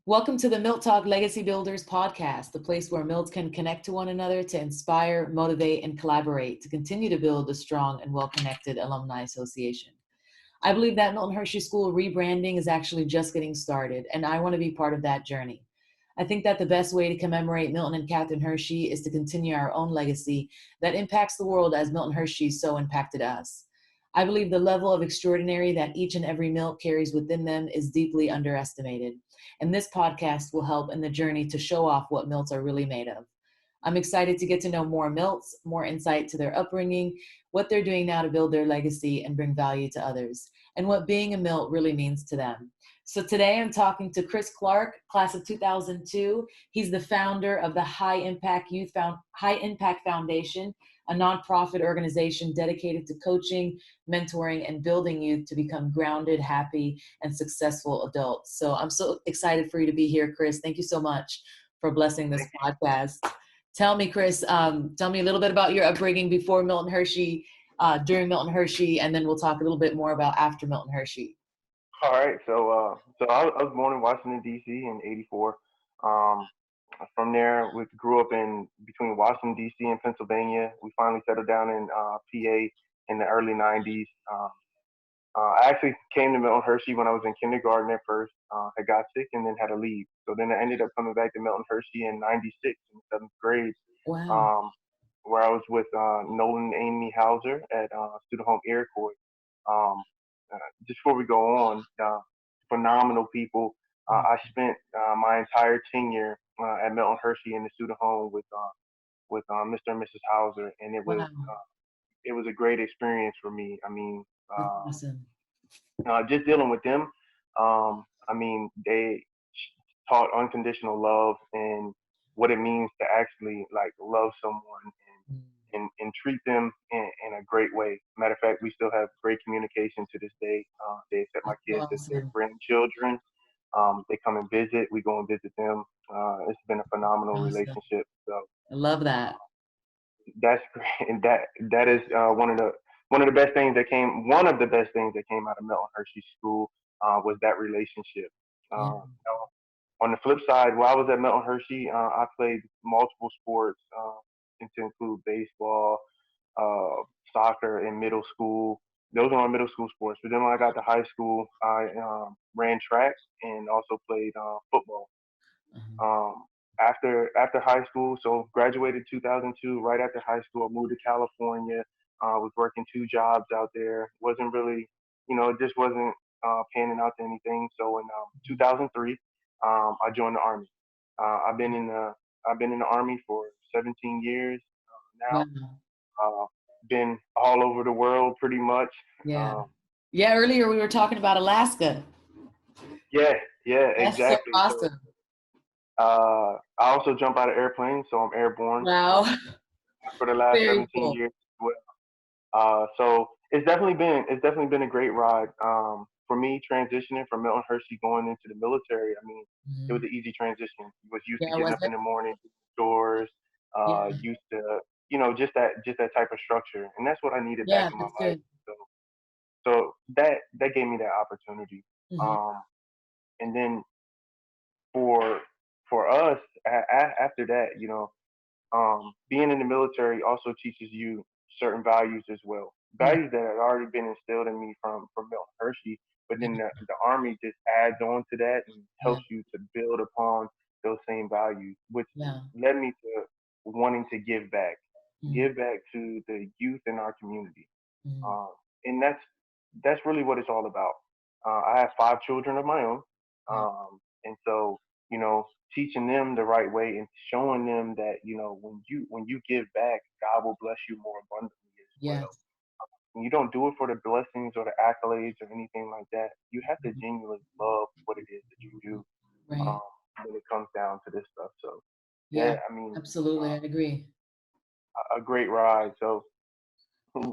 Welcome to the Milt Talk Legacy Builders podcast, the place where Milts can connect to one another to inspire, motivate, and collaborate to continue to build a strong and well-connected alumni association. I believe that Milton Hershey School rebranding is actually just getting started, and I want to be part of that journey. I think that the best way to commemorate Milton and Catherine Hershey is to continue our own legacy that impacts the world as Milton Hershey so impacted us. I believe the level of extraordinary that each and every Milt carries within them is deeply underestimated, and this podcast will help in the journey to show off what Milts are really made of. I'm excited to get to know more Milts, more insight to their upbringing, what they're doing now to build their legacy and bring value to others, and what being a Milt really means to them. So today I'm talking to Chris Clark, class of 2002. He's the founder of the High Impact Foundation, a nonprofit organization dedicated to coaching, mentoring, and building youth to become grounded, happy, and successful adults. So I'm so excited for you to be here, Chris. Thank you so much for blessing this podcast. Tell me, Chris, tell me a little bit about your upbringing before Milton Hershey, during Milton Hershey, and then we'll talk a little bit more about after Milton Hershey. All right, so I was born in Washington D.C. in '84. Um, from there, we grew up in between Washington D.C. and Pennsylvania. We finally settled down in PA in the early '90s. I actually came to Milton Hershey when I was in kindergarten at first. I got sick and then had to leave. So then I ended up coming back to Milton Hershey in '96 in seventh grade, Wow. um, where I was with Nolan and Amy Hauser at Student Home Iroquois. Um, just before we go on, phenomenal people. I spent my entire tenure at Milton Hershey in the student home with Mr. and Mrs. Hauser, and Wow. it was a great experience for me. I mean, That's awesome. just dealing with them. I mean, they taught unconditional love and what it means to actually like love someone and treat them in a great way. Matter of fact, we still have great communication to this day. They accept my That's kids as their awesome. grandchildren. They come and visit. We go and visit them. It's been a phenomenal Awesome. relationship. So I love that. that's great, and that is one of the best things that came. One of the best things that came out of Milton Hershey School was that relationship. Yeah. On the flip side, while I was at Milton Hershey, I played multiple sports, to include baseball, uh, soccer in middle school. Those were my middle school sports. But then when I got to high school, I ran track and also played football. Uh-huh. Um, after high school, so graduated 2002. Right after high school, I moved to California. Was working two jobs out there. Wasn't really, it just wasn't panning out to anything. So in 2003, I joined the army. I've been in the army for 17 years now. Wow. Uh, been all over the world pretty much. Yeah. Um, Yeah. Earlier we were talking about Alaska. yeah, yeah, That's so exactly. So awesome. I also jump out of airplanes, so I'm airborne Wow. for the last Very 17 cool. years as well. So it's definitely been a great ride. For me, transitioning from Milton Hershey going into the military, I mean, it was Mhm. an easy transition. I was used to Yeah. getting Was up it? in the morning, doing chores, Yeah. used to just that type of structure, and that's what I needed back Yeah. in my That's life. good. So that gave me that opportunity. Hmm. Um, and then for for us after that, being in the military also teaches you certain values as well. Yeah. Values that had already been instilled in me from Milton Hershey, but then Yeah. the army just adds on to that and Yeah. helps you to build upon those same values, which Yeah. led me to wanting to Mm-hmm. give back to the youth in our community. Mm-hmm. Um, and that's really what it's all about. I have five children of my own, Wow. and so teaching them the right way and showing them that when you give back, God will bless you more abundantly as well. Yes. And you don't do it for the blessings or the accolades or anything like that. You have to genuinely love what it is that you do Right. um, when it comes down to this stuff. So Yeah. yeah, I mean, Absolutely. I agree. a great ride. So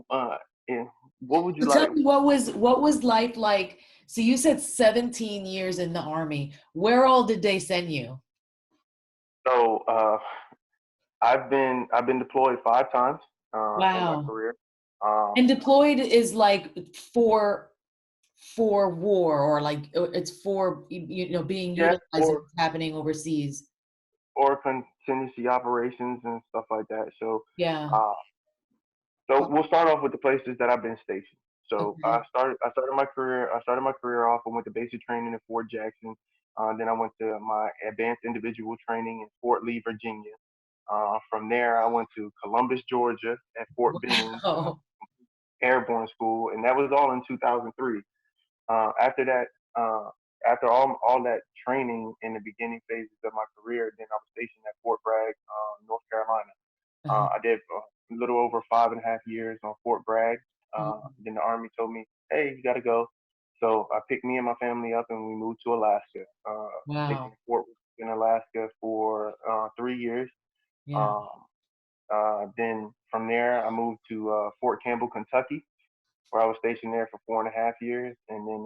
uh, yeah, what would you So tell like? me, what was life like? So you said 17 years in the army. Where all did they send you? So I've been deployed 5 times in my Wow. career. Um, And deployed is like for for war, or like it's for being Yes, utilized and it's happening overseas. or contingency operations and stuff like that. So, Yeah. uh, so we'll start off with the places that I've been stationed. So Okay. I started my career. I started my career off. I went to basic training in Fort Jackson. Then I went to my advanced individual training in Fort Lee, Virginia. From there, I went to Columbus, Georgia, at Fort Benning Wow. Airborne School, and that was all in 2003. After that, uh, after all that training in the beginning phases of my career, then I was stationed at Fort Bragg, North Carolina. Uh-huh. I did a little over 5.5 years on Fort Bragg. Mhm. Then the Army told me, "Hey, you got to go." So I picked me and my family up, and we moved to Alaska. Stationed Wow. at Fort in Alaska for 3 years. Yeah. Um, then from there, I moved to Fort Campbell, Kentucky, where I was stationed there for 4.5 years, and then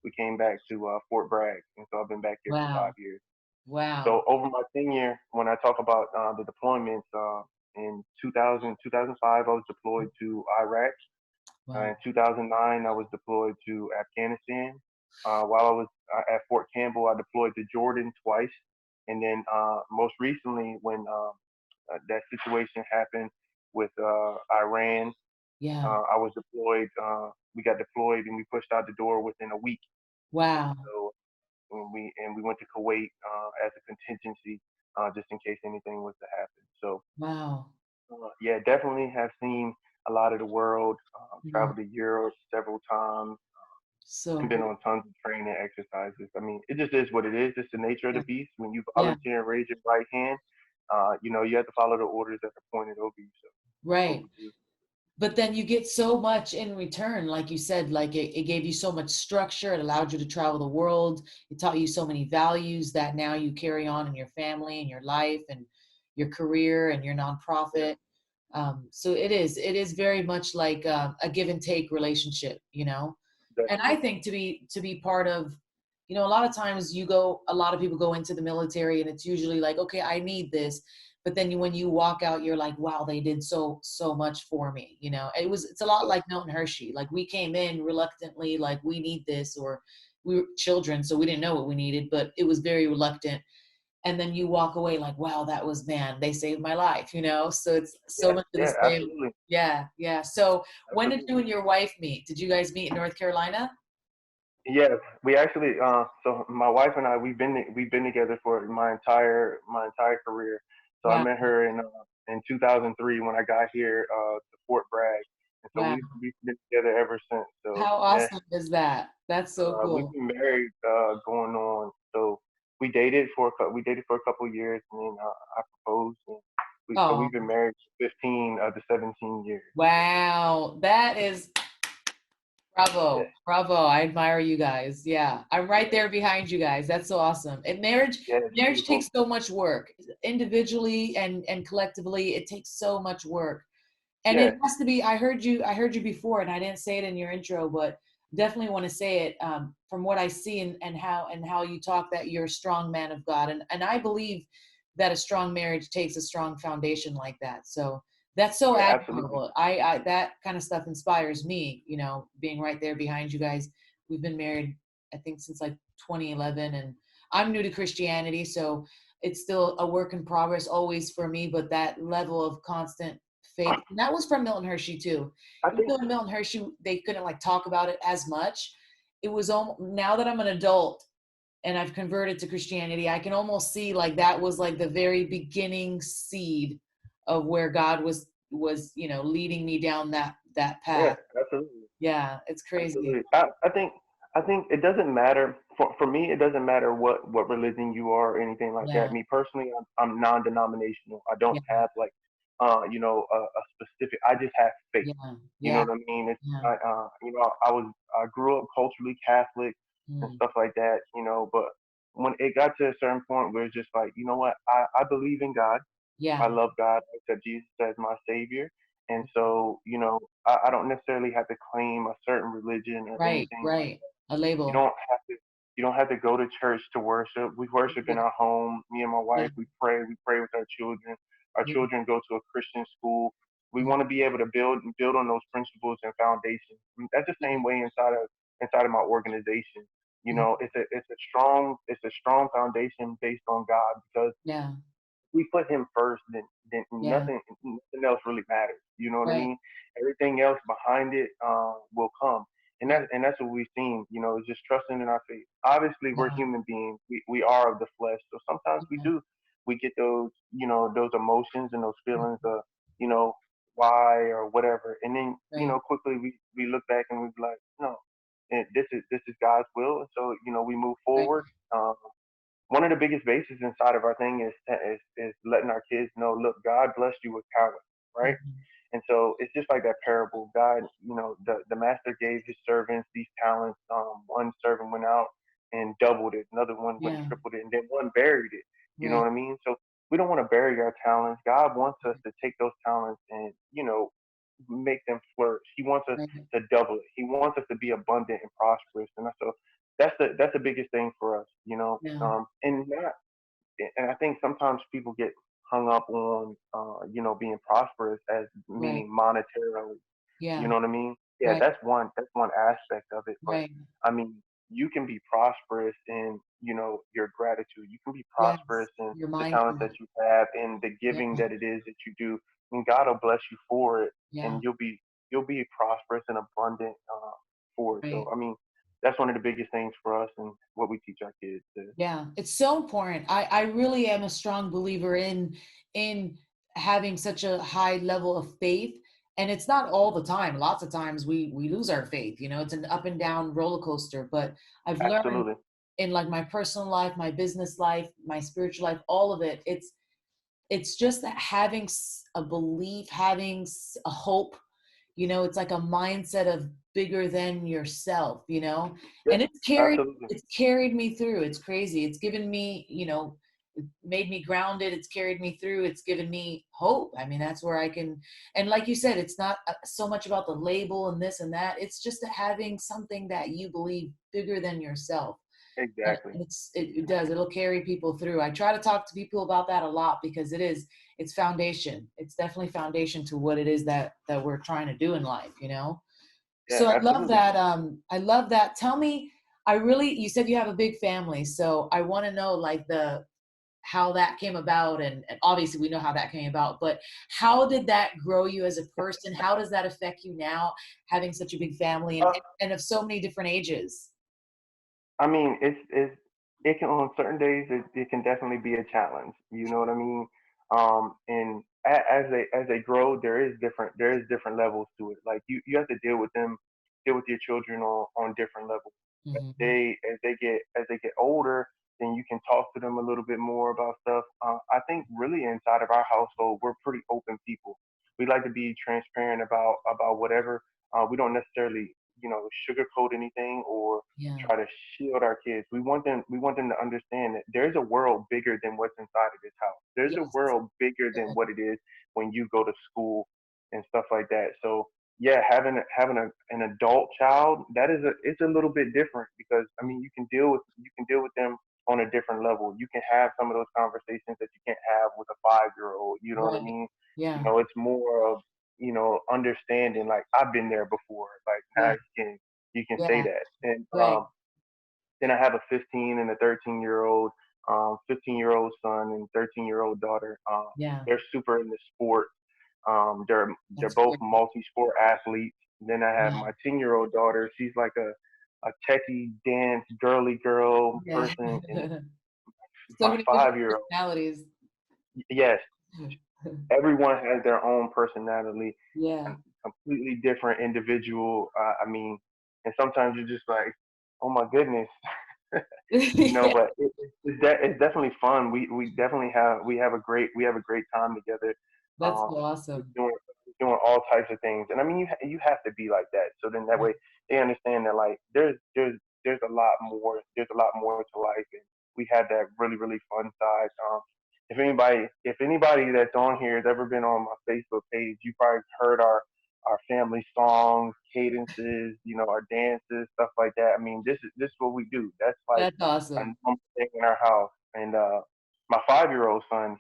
we came back to Fort Bragg, and so I've been back here for five Wow. years. Wow. So over my tenure, when I talk about the deployments, in 2005, I was deployed to Iraq. In Wow. 2009, I was deployed to Afghanistan. While I was at Fort Campbell, I deployed to Jordan twice, and then most recently, when that situation happened with Iran, Yeah. I was deployed. We got deployed, and we pushed out the door within a week. And Wow. so we went to Kuwait as a contingency, just in case anything was to happen. So Wow. yeah, definitely have seen a lot of the world. Mhm. Traveled to Europe several times, So and been cool. on tons of training exercises. I mean, it just is what it is. It's the nature of Yeah. the beast. When you Yeah. volunteer and raise your right hand, you have to follow the orders that are pointed over you. So that's what Right. we do. But then you get so much in return, like you said, like it gave you so much structure. It allowed you to travel the world. It taught you so many values that now you carry on in your family and your life and your career and your Yeah, nonprofit. So it is very much like a give and take relationship, and I definitely. think to be part of, a lot of times a lot of people go into the military and it's usually like, okay, I need this, but then when you walk out, you're like, wow, they did so much for me. It's a lot Yeah, like Milton Hershey. Like, we came in reluctantly, like, we need this, or we were children, so we didn't know what we needed, but it was very reluctant. And then you walk away like, wow, that was, man, they saved my life. So it's so yeah, much of the yeah, same. absolutely, Yeah, yeah. So when did you absolutely. and your wife meet? Did you guys meet in North Carolina? Yes, we actually. So my wife and I, we've been together for my entire career. So I Wow. met her in 2003 when I got here to Fort Bragg, and so Wow. we've been together ever since. So How yeah, awesome is that? That's so we've cool. been married going on. So we dated for a couple of years, and then I proposed, and we've Oh, been married for 15 of the 17 years. So wow. That is yeah, bravo. Bravo. I admire you guys. Yeah. I'm right yeah, there behind you guys. That's so awesome. And marriage yeah, it's marriage beautiful. takes so much work. Individually and collectively, it takes so much work. And it Yeah, has to be, I heard you before, and I didn't say it in your intro, but definitely want to say it, from what I see, and how you talk, that you're a strong man of God. And I believe that a strong marriage takes a strong foundation like that. So that's so yeah, absolutely. admirable. I that kind of stuff inspires me, being right there behind you guys. We've been married, I think, since like 2011, and I'm new to Christianity, so it's still a work in progress always for me, but that level of constant faith. And that was from Milton Hershey too. I Even think though in Milton Hershey they couldn't like talk about it as much, it was almost, now that I'm an adult and I've converted to Christianity, I can almost see like that was like the very beginning seed of where God was leading me down that yeah, path. absolutely. Yeah, it's crazy. Absolutely. I think it doesn't matter for me. It doesn't matter what religion you are or anything like that. Yeah, Me personally, I'm non-denominational. I don't yeah, have like a specific. I just have faith. yeah, You know yeah, what I mean? yeah. I grew up culturally Catholic and Mm, stuff like that. But when it got to a certain point where it's just like, you know what, I believe in God. I yeah. love God. I accept Jesus as my savior. And so, I don't necessarily have to claim a certain religion or Right, anything like right. A you label. don't have to you don't have to go to church to worship. We worship in Yeah, our home. Me and my yeah, wife, we pray with our children. Our yeah, children go to a Christian school. We yeah, want to be able to build on those principles and foundations. That's the yeah. same way inside of inside of my organization. Mm. It's a strong foundation based on God, because Yeah. we put him first, then Yeah. nothing else really matters. You know what I Right. mean? Everything else behind it will come, and Yeah. that's what we've seen. Is just trusting in our faith. Obviously, we're Yeah. human beings. We are of the flesh, so sometimes Yeah. we get those emotions and those Mm. feelings of you know why or whatever, and then Right. quickly we look back and we be like, no, this is God's will, and so we move Right. forward. One of the biggest bases inside of our thing is letting our kids know, look, God blessed you with talent, right? Mhm. And so it's just like that parable. God, the master gave his servants these talents. One servant went out and doubled it. Another one went and Yeah. tripled it, and then one buried it. You know Right. what I mean? So we don't want to bury our talents. God wants us to take those talents and make them flourish. He wants us Right. to double it. He wants us to be abundant and prosperous. And so that's the biggest thing for us. Yeah. And I think sometimes people get hung up on being prosperous as Right. meaning monetarily. You Yeah. know what I mean? Yeah, Right. that's one aspect of it. But Right. I mean, you can be prosperous in your gratitude. You can be prosperous Yes. in Your the talents that mindful. you have and the Yeah. giving that it is that you do, and God will bless you for it, Yeah. and you'll be prosperous and abundant for it. So Right. I mean, that's one of the biggest things for us and what we teach our kids to. Yeah, it's so important. I really am a strong believer in having such a high level of faith. And it's not all the time. Lots of times we lose our faith. It's an up and down roller coaster. But I've learned Absolutely. in like my personal life, my business life, my spiritual life, all of it. It's just that having a belief, having a hope, it's like a mindset of bigger than yourself, Yeah, and absolutely. it's carried me through. It's crazy. It's given me, it made me grounded. It's carried me through. It's given me hope. I mean, that's where I can, and like you said, it's not so much about the label and this and that. It's just having something that you believe bigger than yourself. And Exactly. it does. It'll carry people through. I try to talk to people about that a lot because it's foundation. It's definitely foundation to what it is that we're trying to do in life. Yeah, So I love absolutely. that. I love that. Tell me, you said you have a big family, so I want to know like the how that came about, and obviously we know how that came about, but how did that grow you as a person? How does that affect you now, having such a big family and Uh, and of so many different ages? I mean, it can on certain days it can definitely be a challenge. You know what I mean? And as they grow, there is different levels to it. Like you have to deal with your children on different levels. Hmm. As they get older, then you can talk to them a little bit more about stuff. I think really inside of our household, we're pretty open people. We like to be transparent about whatever. We don't necessarily sugarcoat anything or Yeah. try to shield our kids. We want them to understand that there's a world bigger than what's inside of this house. There's a Yes. world bigger than what it is when you go to school and stuff like that. So yeah, having an adult child, it's a little bit different, because I mean you can deal with them on a different level. You can have some of those conversations that you can't have with a 5 year old. You know what I Right. mean? Yeah. It's more of understanding. Like I've been there before. Like now Yeah. you can say Yeah. that. And Right. then I have a 15 and a 13-year-old, 15-year-old son and 13-year-old daughter. Yeah. They're super into sport. They're That's both great. multi-sport athletes. Then I have Yeah. my 10-year-old daughter. She's like a techie dance girly girl Yeah. person, and So my many different 5 year old. personalities. Yes, everyone has their own personality, Yeah. and completely different individual. I mean, and sometimes you're just like, oh my goodness, Yeah. but it's definitely fun. We have a great time together. That's so We're awesome. doing all types of things, and I mean you have to be like that. So then that Right. way they understand that like there's a lot more. There's a lot more to life, and we have that really really fun side. If anybody that's on here has ever been on my Facebook page, you probably heard our family songs, cadences, our dances, stuff like that. I mean, this is what we do. That's like That's a awesome. normal thing in our house. And my 5 year old son,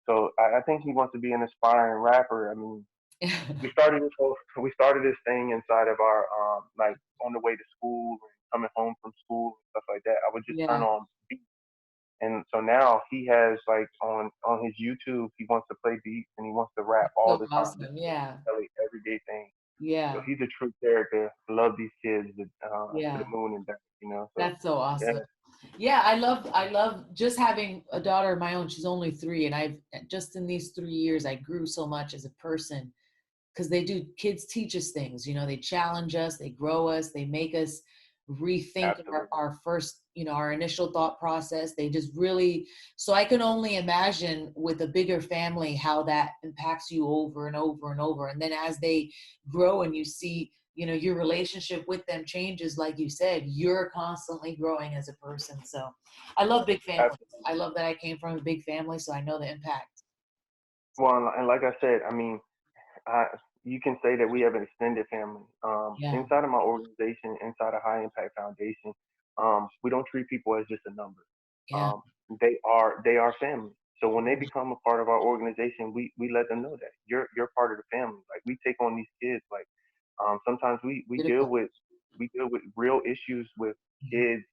so I think he wants to be an aspiring rapper. I mean, we started this thing inside of our like on the way to school and coming home from school and stuff like that. I would just turn Yeah. on beats, and so now he has like on his YouTube, he wants to play beats and he wants to rap all So the time. This awesome. is Yeah. a daily, everyday thing. So Yeah. he's a true character. Love these kids to the Yeah. moon and back. You know. So That's so yeah, awesome. Yeah, I love just having a daughter of my own. She's only 3, and I've just in these 3 years I grew so much as a person because they do kids teach us things, they challenge us, they grow us, they make us rethink absolutely. our first, our initial thought process. They just really, so I can only imagine with a bigger family how that impacts you over and over and over. And then as they grow and you see, your relationship with them changes, like you said, you're constantly growing as a person. So I love big families. Absolutely. I love that I came from a big family, so I know the impact. Well, and like I said, I mean, I, you can say that we have an extended family. Yeah. Inside of my organization, inside of High Impact Foundation, we don't treat people as just a number. Yeah. Um, they are family. So when they become a part of our organization, we let them know that you're part of the family. Like we take on these kids. Like sometimes we deal Beautiful. with real issues with Mhm. kids,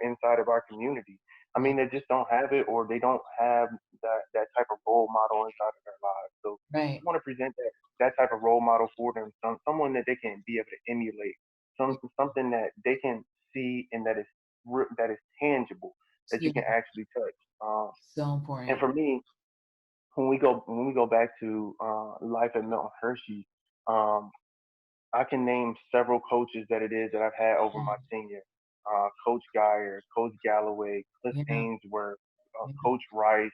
inside of our community. I Yeah. mean, they just don't have it, or they don't have that type of role model inside of their lives. So Right. we want to present that type of role model for them, someone that they can be able to emulate, Yeah. something that they can see and that is tangible, that you Yeah. can actually touch. So And important. for me, when we go back to life at Milton Hershey, um, I can name several coaches that it is that I've had over my tenure. Coach Geyer, Coach Galloway, Cliff Yeah. Ainsworth, Yeah. Coach Rice.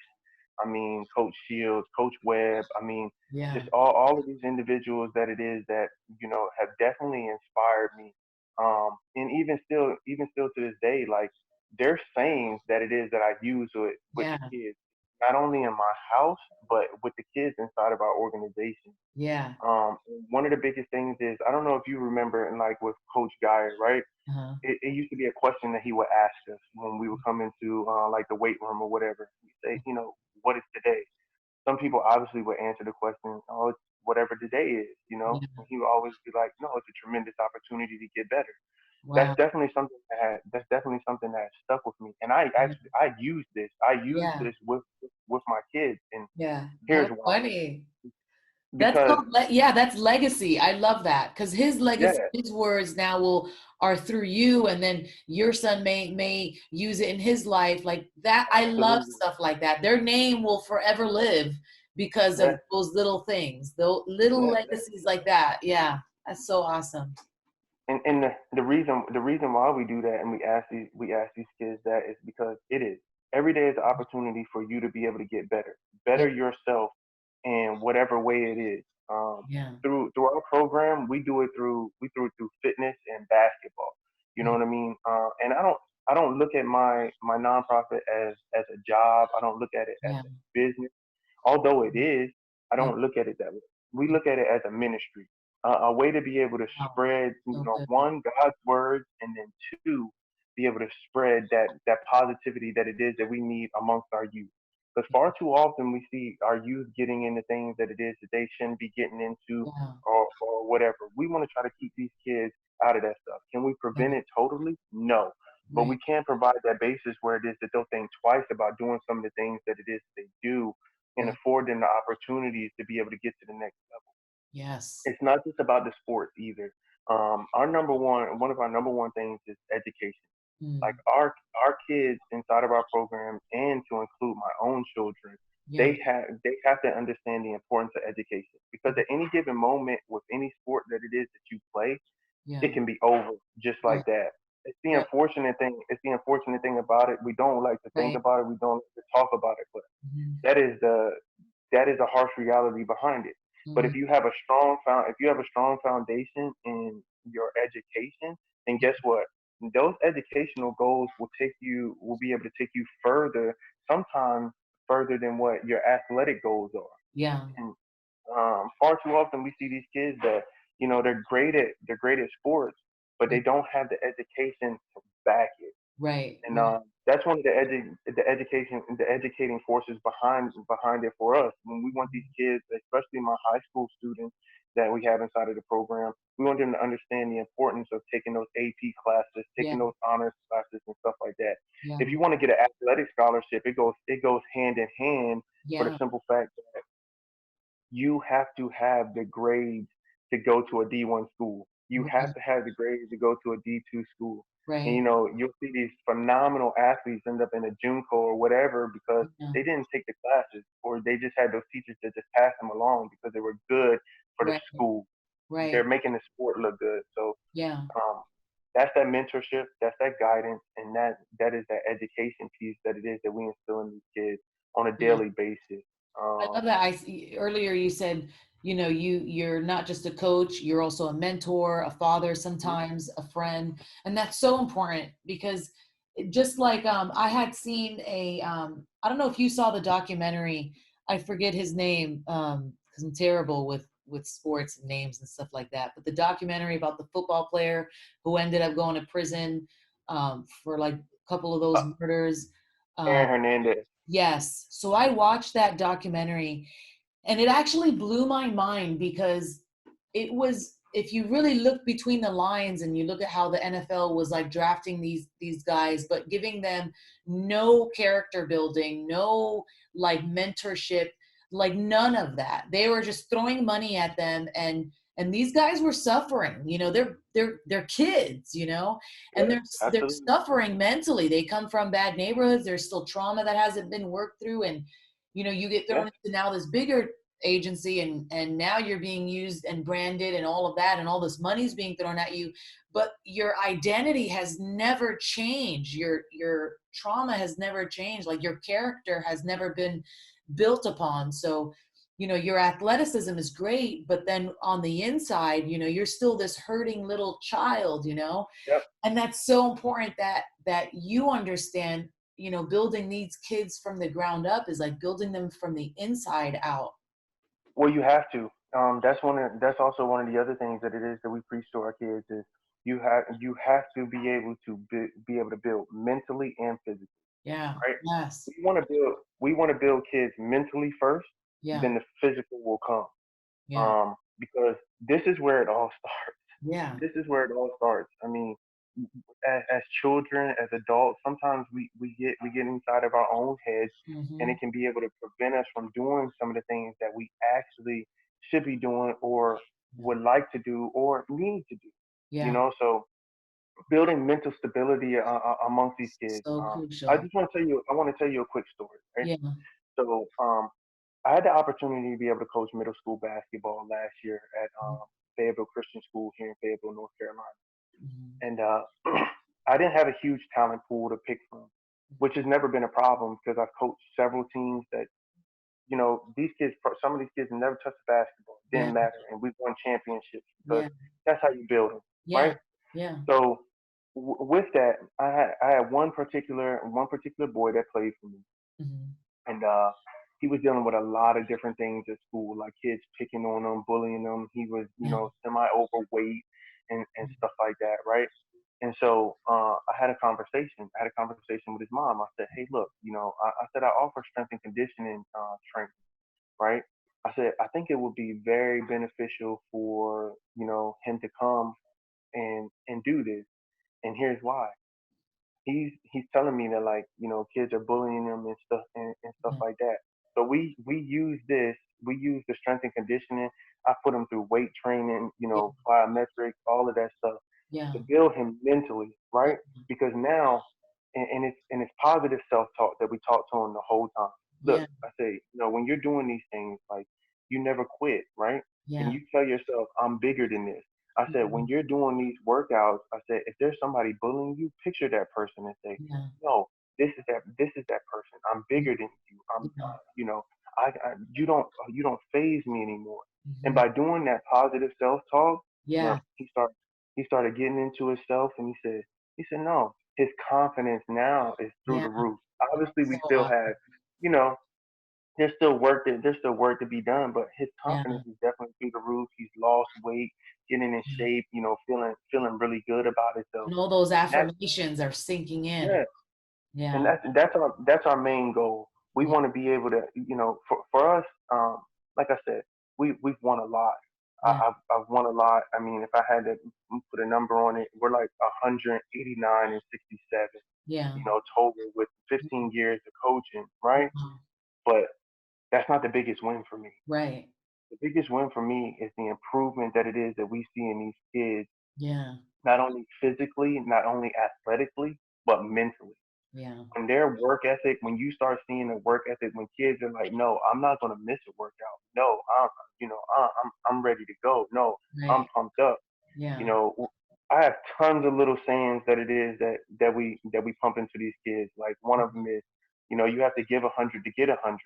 I mean, Coach Shields, Coach Webb. I mean, Yeah. just all of these individuals that it is that have definitely inspired me. And even still to this day, like there's sayings that it is that I use with Yeah. the kids, not only in my house but with the kids inside of our organization. Yeah. Um, One of the biggest things is I don't know if you remember, and like with Coach Geyer, right? Uh-huh. It used to be a question that he would ask us when we would come into like the weight room or whatever. He'd say, what is today? Some people obviously would answer the question, oh, it's whatever today is, Yeah. and he would always be like, no, it's a tremendous opportunity to get better. Wow. That's definitely something that has stuck with me, and I use Yeah. this with my kids, and Yeah. here's How why. funny. That's Because called, yeah, that's legacy. I love that because his yeah, legacy, his words now are through you, and then your son may use it in his life like that. I love absolutely. stuff like that. Their name will forever live because Yeah, of those little things, those little yeah, legacies like that. Yeah, that's so awesome. and the reason why we do that and we ask these kids that is because it is every day is an opportunity for you to be able to get Yeah, better yourself in whatever way it is. yeah, Through our program, we do it through fitness and basketball. You know yeah, what I mean? And I don't look at my nonprofit as a job. I don't look at it as yeah, a business. Although it is, I yeah. don't look at it that way. We look at it as a ministry, a way to be able to Wow, spread, so good. one, God's word, and then two, be able to spread that positivity that it is that we need amongst our youth. Because Yeah, far too often we see our youth getting into things that it is that they shouldn't be getting into, yeah, or whatever. We want to try to keep these kids out of that stuff. Can we yeah, prevent it totally? No. But we right. can provide that basis where it is that they'll think twice about doing some of the things that it is they do and Yeah, afford them the opportunities to be able to get to the next level. yes. It's not just about the sports either. One of our number one things is education. Like Mm, our kids inside of our program, and to include my own children, yeah, they have to understand the importance of education because at any given moment with any sport that it is that you play, yeah, it can be over just like right, that. It's the right, unfortunate thing. It's the unfortunate thing about it. We don't like to think right. about it. We don't like to talk about it. But Mhm, that is the that is a harsh reality behind it. But mhm, if you have a strong foundation in your education, then yeah, guess what? Those educational goals will be able to take you further, sometimes further than what your athletic goals are. yeah, And far too often we see these kids that they're great at sports, but they yeah, don't have the education to back it. Right. And Right. that's one of the educating forces behind it for us. When we want these kids, especially my high school students that we have inside of the program, we want them to understand the importance of taking those AP classes, Yeah. taking those honors classes, and stuff like that. Yeah. If you want to get an athletic scholarship, it goes hand in hand for the Yeah. simple fact that you have to have the grades to go to a D1 school. You have Right. to have the grades to go to a D2 school. And Right. you'll see these phenomenal athletes end up in a JUCO or whatever because Yeah. they didn't take the classes, or they just had those teachers that just passed them along because they were good for the Right. school. They're Right. making the sport look good. So Yeah. um, that's that mentorship, that's that guidance, and that is that education piece that it is that we instill in these kids on a Yeah. daily basis. I love Um, that. Earlier you said, you're not just a coach, you're also a mentor, a father, sometimes a friend, and that's so important because just like I had seen I don't know if you saw the documentary. I forget his name because I'm terrible with sports and names and stuff like that. But the documentary about the football player who ended up going to prison for like a couple of those murders. Um, Aaron Hernandez. yes, so I watched that documentary and it actually blew my mind because it was, if you really look between the lines and you look at how the NFL was like drafting these guys but giving them no character building, no like mentorship, like none of that. They were just throwing money at them, and these guys were suffering. They're kids, and Yeah, they're absolutely. suffering mentally. They come from bad neighborhoods. There's still trauma that hasn't been worked through, and you get Yeah. thrown into now this bigger agency, and now you're being used and branded and all of that, and all this money's being thrown at you, but your identity has never changed. Your trauma has never changed. Like your character has never been built upon. So your athleticism is great, but then on the inside, you're still this hurting little child. Yep. And that's so important that you understand. Building these kids from the ground up is like building them from the inside out. Well, you have to. That's also one of the other things that it is that we preach to our kids is you have to be able to be able to build mentally and physically, Yeah. right? Yes. We want to build kids mentally first, Yeah. then the physical will come. Yeah. Because this is where it all starts. Yeah. This is where it all starts. I mean, as children, as adults, sometimes we get inside of our own heads, and Hmm. it can be able to prevent us from doing some of the things that we actually should be doing or Yeah. would like to do or need to do. Yeah. So building mental stability amongst these kids. So I crucial. just want to tell you. I want to tell you a quick story, right? Yeah. So I had the opportunity to be able to coach middle school basketball last year at Fayetteville Christian School here in Fayetteville, North Carolina. Hmm. And I didn't have a huge talent pool to pick from, which has never been a problem because I've coached several teams that these kids. Some of these kids never touched the basketball. Yeah. Didn't matter, and we've won championships because Yeah. that's how you build them, Yeah. right? Yeah. So with that, I had one particular boy that played for me, Hmm. and he was dealing with a lot of different things at school, like kids picking on him, bullying him. He was, Yeah. semi overweight and stuff like that, right? And so I had a conversation. I had a conversation with his mom. I said, "Hey, look, I said I offer strength and conditioning training, right? I said I think it would be very beneficial for him to come and do this, and here's why. He's telling me that like kids are bullying him and stuff Yeah. like that. So we use this. We use the strength and conditioning. I put him through weight training, Yeah. plyometrics, all of that stuff Yeah. to build him mentally, Yeah. right? Because now, and it's positive self talk that we talk to him the whole time. Look, Yeah. I say, when you're doing these things, like you never quit, right? And Yeah. you tell yourself, I'm bigger than this. I said, when Mhm. you're doing these workouts, I said, if there's somebody bullying you, picture that person and say, Yeah. no, this is that person. I'm Yeah. bigger than you. Yeah. You don't phase me anymore. And Mhm. by doing that positive self talk, Yeah. he started getting into himself, and he said no, his confidence now is through Yeah. the roof. Obviously, we So still have, awesome. you know, there's still work to be done, but his Yeah. confidence is definitely through the roof. He's lost weight. getting in Yeah. shape, feeling really good about it. So And all those that, affirmations are sinking in. yeah, and Yeah. that's our main goal. We Yeah. want to be able to, for us, like I said, we've won a lot. Yeah. I've won a lot. I mean, if I had to put a number on it, we're like 189 and 67, Yeah. total with 15 years of coaching, right? Wow. But that's not the biggest win for me. Right. The biggest win for me is the improvement that it is that we see in these kids, Yeah. not only physically, not only athletically, but mentally. Yeah. When their work ethic, when you start seeing the work ethic, when kids are like, no, I'm not gonna miss a workout. No, I'm ready to go. No, I'm Right. pumped up. You Yeah. know, I have tons of little sayings that it is that we pump into these kids. Like one of them is, you have to give 100 to get 100.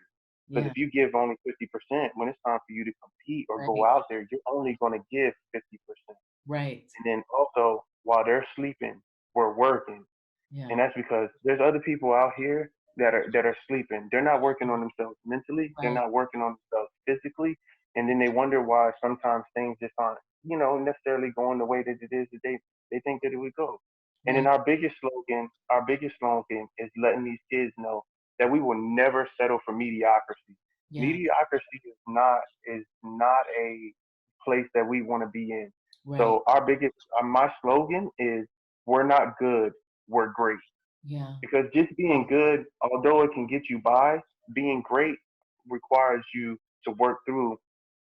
Because Yeah. if you give only 50%, when it's time for you to compete or go Right. out there, you're only going to give 50%. Right. And then also, while they're sleeping, we're working, Yeah. and that's because there's other people out here that are sleeping. They're not working on themselves mentally. They're Right. not working on themselves physically, and then they wonder why sometimes things just aren't, necessarily going the way that it is that they think that it would go. And then Right. our biggest slogan is letting these kids know that we will never settle for mediocrity. Yeah. Mediocrity is not a place that we want to be in. Right. So my slogan is, we're not good, we're great. Yeah. Because just being good, although it can get you by, being great requires you to work through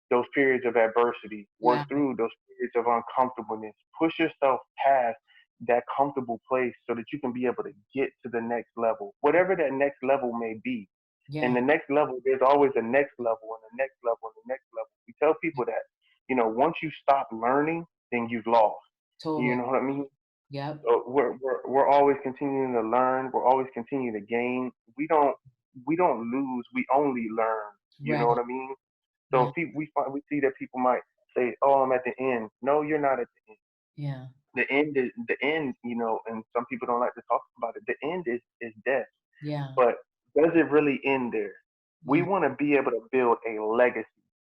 those periods of adversity, work Yeah. through those periods of uncomfortableness, push yourself past that comfortable place so that you can be able to get to the next level, whatever that next level may be. And Yeah. the next level, there's always a next level and the next level and the next level. We tell people that, once you stop learning, then you've lost. You Totally. know what I mean? Yep. We're always continuing to learn. We're always continuing to gain. We don't lose. We only learn. You know Right. what I mean? So Yeah. we see that people might say, "Oh, I'm at the end." No, you're not at the end. Yeah. The end is the end. And some people don't like to talk about it. The end is death. Yeah. But does it really end there? We Yeah. want to be able to build a legacy,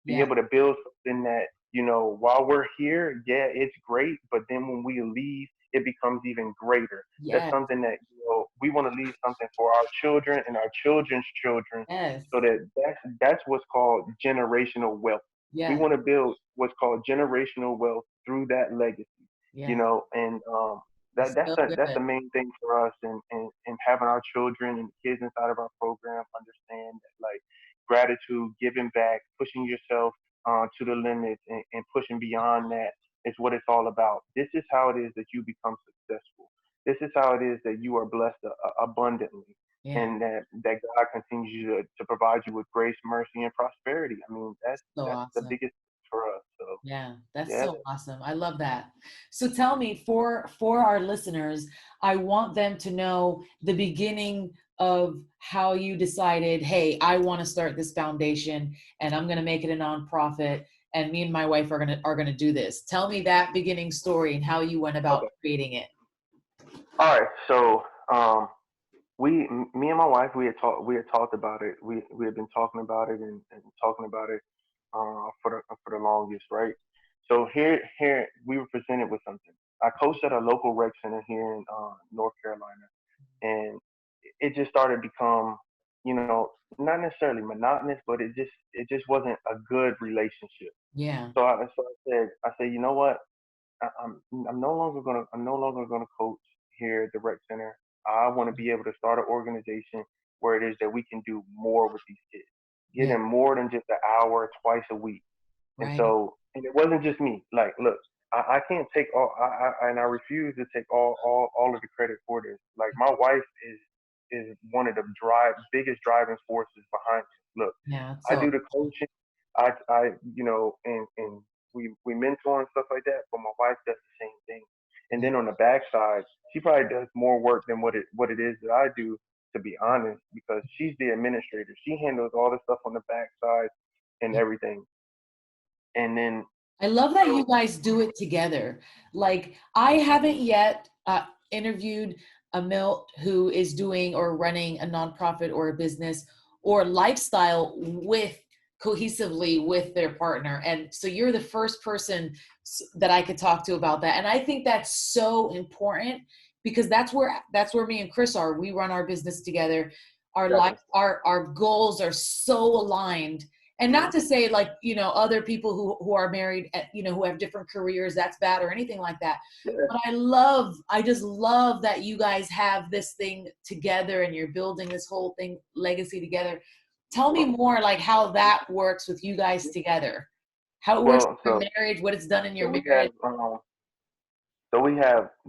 be Yeah. able to build something that, while we're here, yeah, it's great, but then when we leave, it becomes even greater. That's Yes. something that, we want to leave something for our children and our children's children, so Yes. that's what's called generational wealth. We Yes. want to build what's called generational wealth through that legacy, Yeah. and that It's that's so the, that's the good. main thing for us, and having our children and kids inside of our program understand that, like, gratitude, giving back, pushing yourself to the limits, and pushing beyond that is what it's all about. This is how it is that you become successful. This is how it is that you are blessed abundantly, Yeah. and that God continues to provide you with grace, mercy, and prosperity. I mean, that's So that's the awesome. biggest thing for us. So Yeah, that's yeah. so awesome. I love that. So tell me, for our listeners, I want them to know the beginning of how you decided, hey, I want to start this foundation and I'm going to make it a nonprofit and me and my wife are going to do this. Tell me that beginning story and how you went about Okay. creating it. All right. So me and my wife, we had talked about it. We had been talking about it and talking about it for the longest, right? So here we were presented with something. I coached at a local rec center here in North Carolina, and it just started to become, not necessarily monotonous, but it just wasn't a good relationship. Yeah. So I said, you know what? I'm no longer gonna coach here at the rec center. I want to be able to start an organization where it is that we can do more with these kids, get Yeah. them more than just an hour twice a week. And Right. so, and it wasn't just me. Like, look, I can't take all, and I refuse to take all of the credit for this. Like, my wife is one of the biggest driving forces behind it. Look, Yeah. I So do the coaching. And we mentor and stuff like that. But my wife does the same thing. And yeah. then on the backside, she probably does more work than what it is that I do. To be honest, because she's the administrator, she handles all the stuff on the backside and Yeah. everything. And then, I love that you so guys do it together. Like, I haven't yet interviewed a Milt who is doing or running a nonprofit or a business or lifestyle with cohesively with their partner. And so you're the first person that I could talk to about that. And I think that's so important because that's where me and Chris are. We run our business together. Our life, Definitely. our goals are so aligned. And Hmm. not to say like, other people who are married, who have different careers, that's bad or anything like that. Yeah. But I just love that you guys have this thing together and you're building this whole thing legacy together. Tell me more like how that works with you guys together. How it works Well, in your so marriage, what it's done in so your we marriage.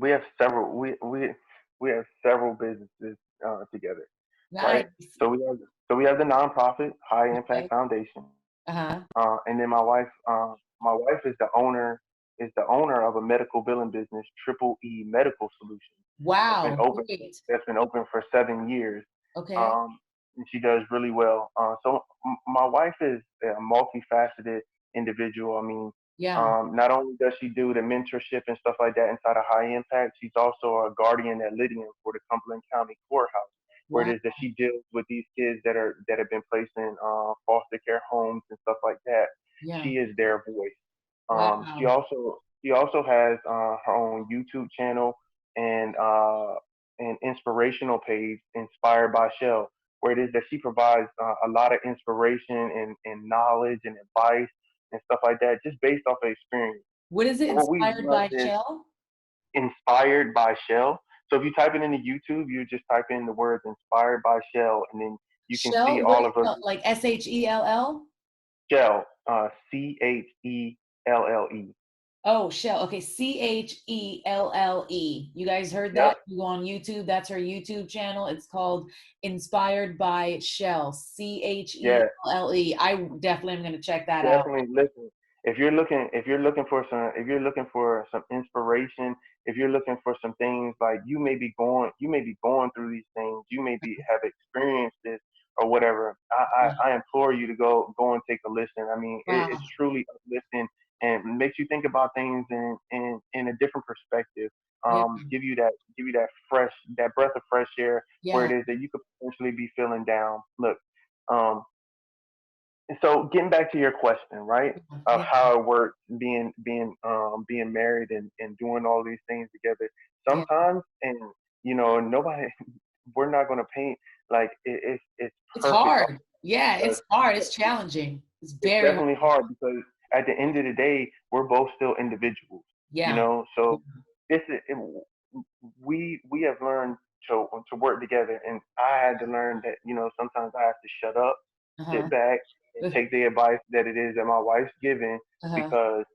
have several we have several businesses together, right? Nice. So we have the nonprofit High Impact Okay. Foundation, Uh-huh. and then my wife is the owner of a medical billing business, Triple E Medical Solutions. That's been Wow. open Great. that's been open for 7 years, Okay. um, and she does really well. My wife is a multifaceted individual. I mean, Yeah. not only does she do the mentorship and stuff like that inside of High Impact, she's also a guardian at Lydian for the Cumberland County Courthouse, where Wow. it is that she deals with these kids that have been placed in foster care homes and stuff like that. Yeah. She is their voice. She Wow. also has her own YouTube channel and an inspirational page, Inspired by Shell, where it is that she provides a lot of inspiration and knowledge and advice and stuff like that, just based off of experience. What is it? What we've Inspired done by is Shell? Inspired by Shell. So if you type it into YouTube, you just type in the words Inspired by Shell, and then you can see Shell? What all is of her Shell? Like Shell? Shell, Chelle. Oh, Shell. Okay. Chelle. You guys heard Yep. that? You go on YouTube. That's her YouTube channel. It's called Inspired by Shell. Yeah. Chelle. I definitely am going to check that out. Definitely listen. If you're looking for some inspiration, if you're looking for some things like you may be going through these things, you may be have experienced this or whatever. Yeah. I implore you to go and take a listen. I mean, it's Wow. truly uplifting and makes you think about things in a different perspective. Yeah. Give you that breath of fresh air where Yeah. it is that you could potentially be feeling down. Look, um, and so getting back to your question, right, of Yeah. how it works being married and doing all these things together. Yeah. Sometimes, and nobody, we're not going to paint like it's It's perfect hard. Yeah. because It's hard. It's challenging. It's it's very hard. definitely hard because at the end of the day, we're both still individuals, Yeah. So this is we have learned to work together, and I had to learn that sometimes I have to shut up, sit Uh-huh. back, and take the advice that it is that my wife's giving Uh-huh. because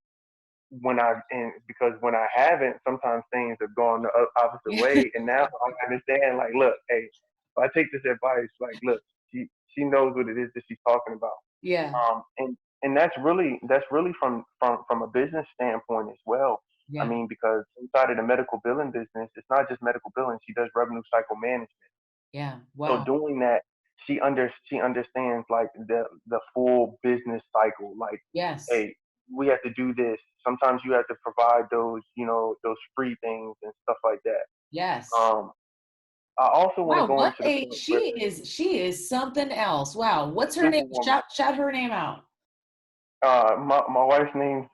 because when I haven't, sometimes things have gone the opposite way, and now I understand. Like, look, hey, if I take this advice, like, look, she knows what it is that she's talking about, Yeah. and that's really from a business standpoint as well. I Yeah. mean, because inside of the medical billing business, it's not just medical billing. She does revenue cycle management. Yeah. So Wow. doing that, she understands like the full business cycle. Like, Yes. hey, we have to do this. Sometimes you have to provide those free things and stuff like that. Yes. Um, I also want to Wow. go What into the a point where she is something else. Wow. What's her name? Superwoman. Shout her name out. My wife's name's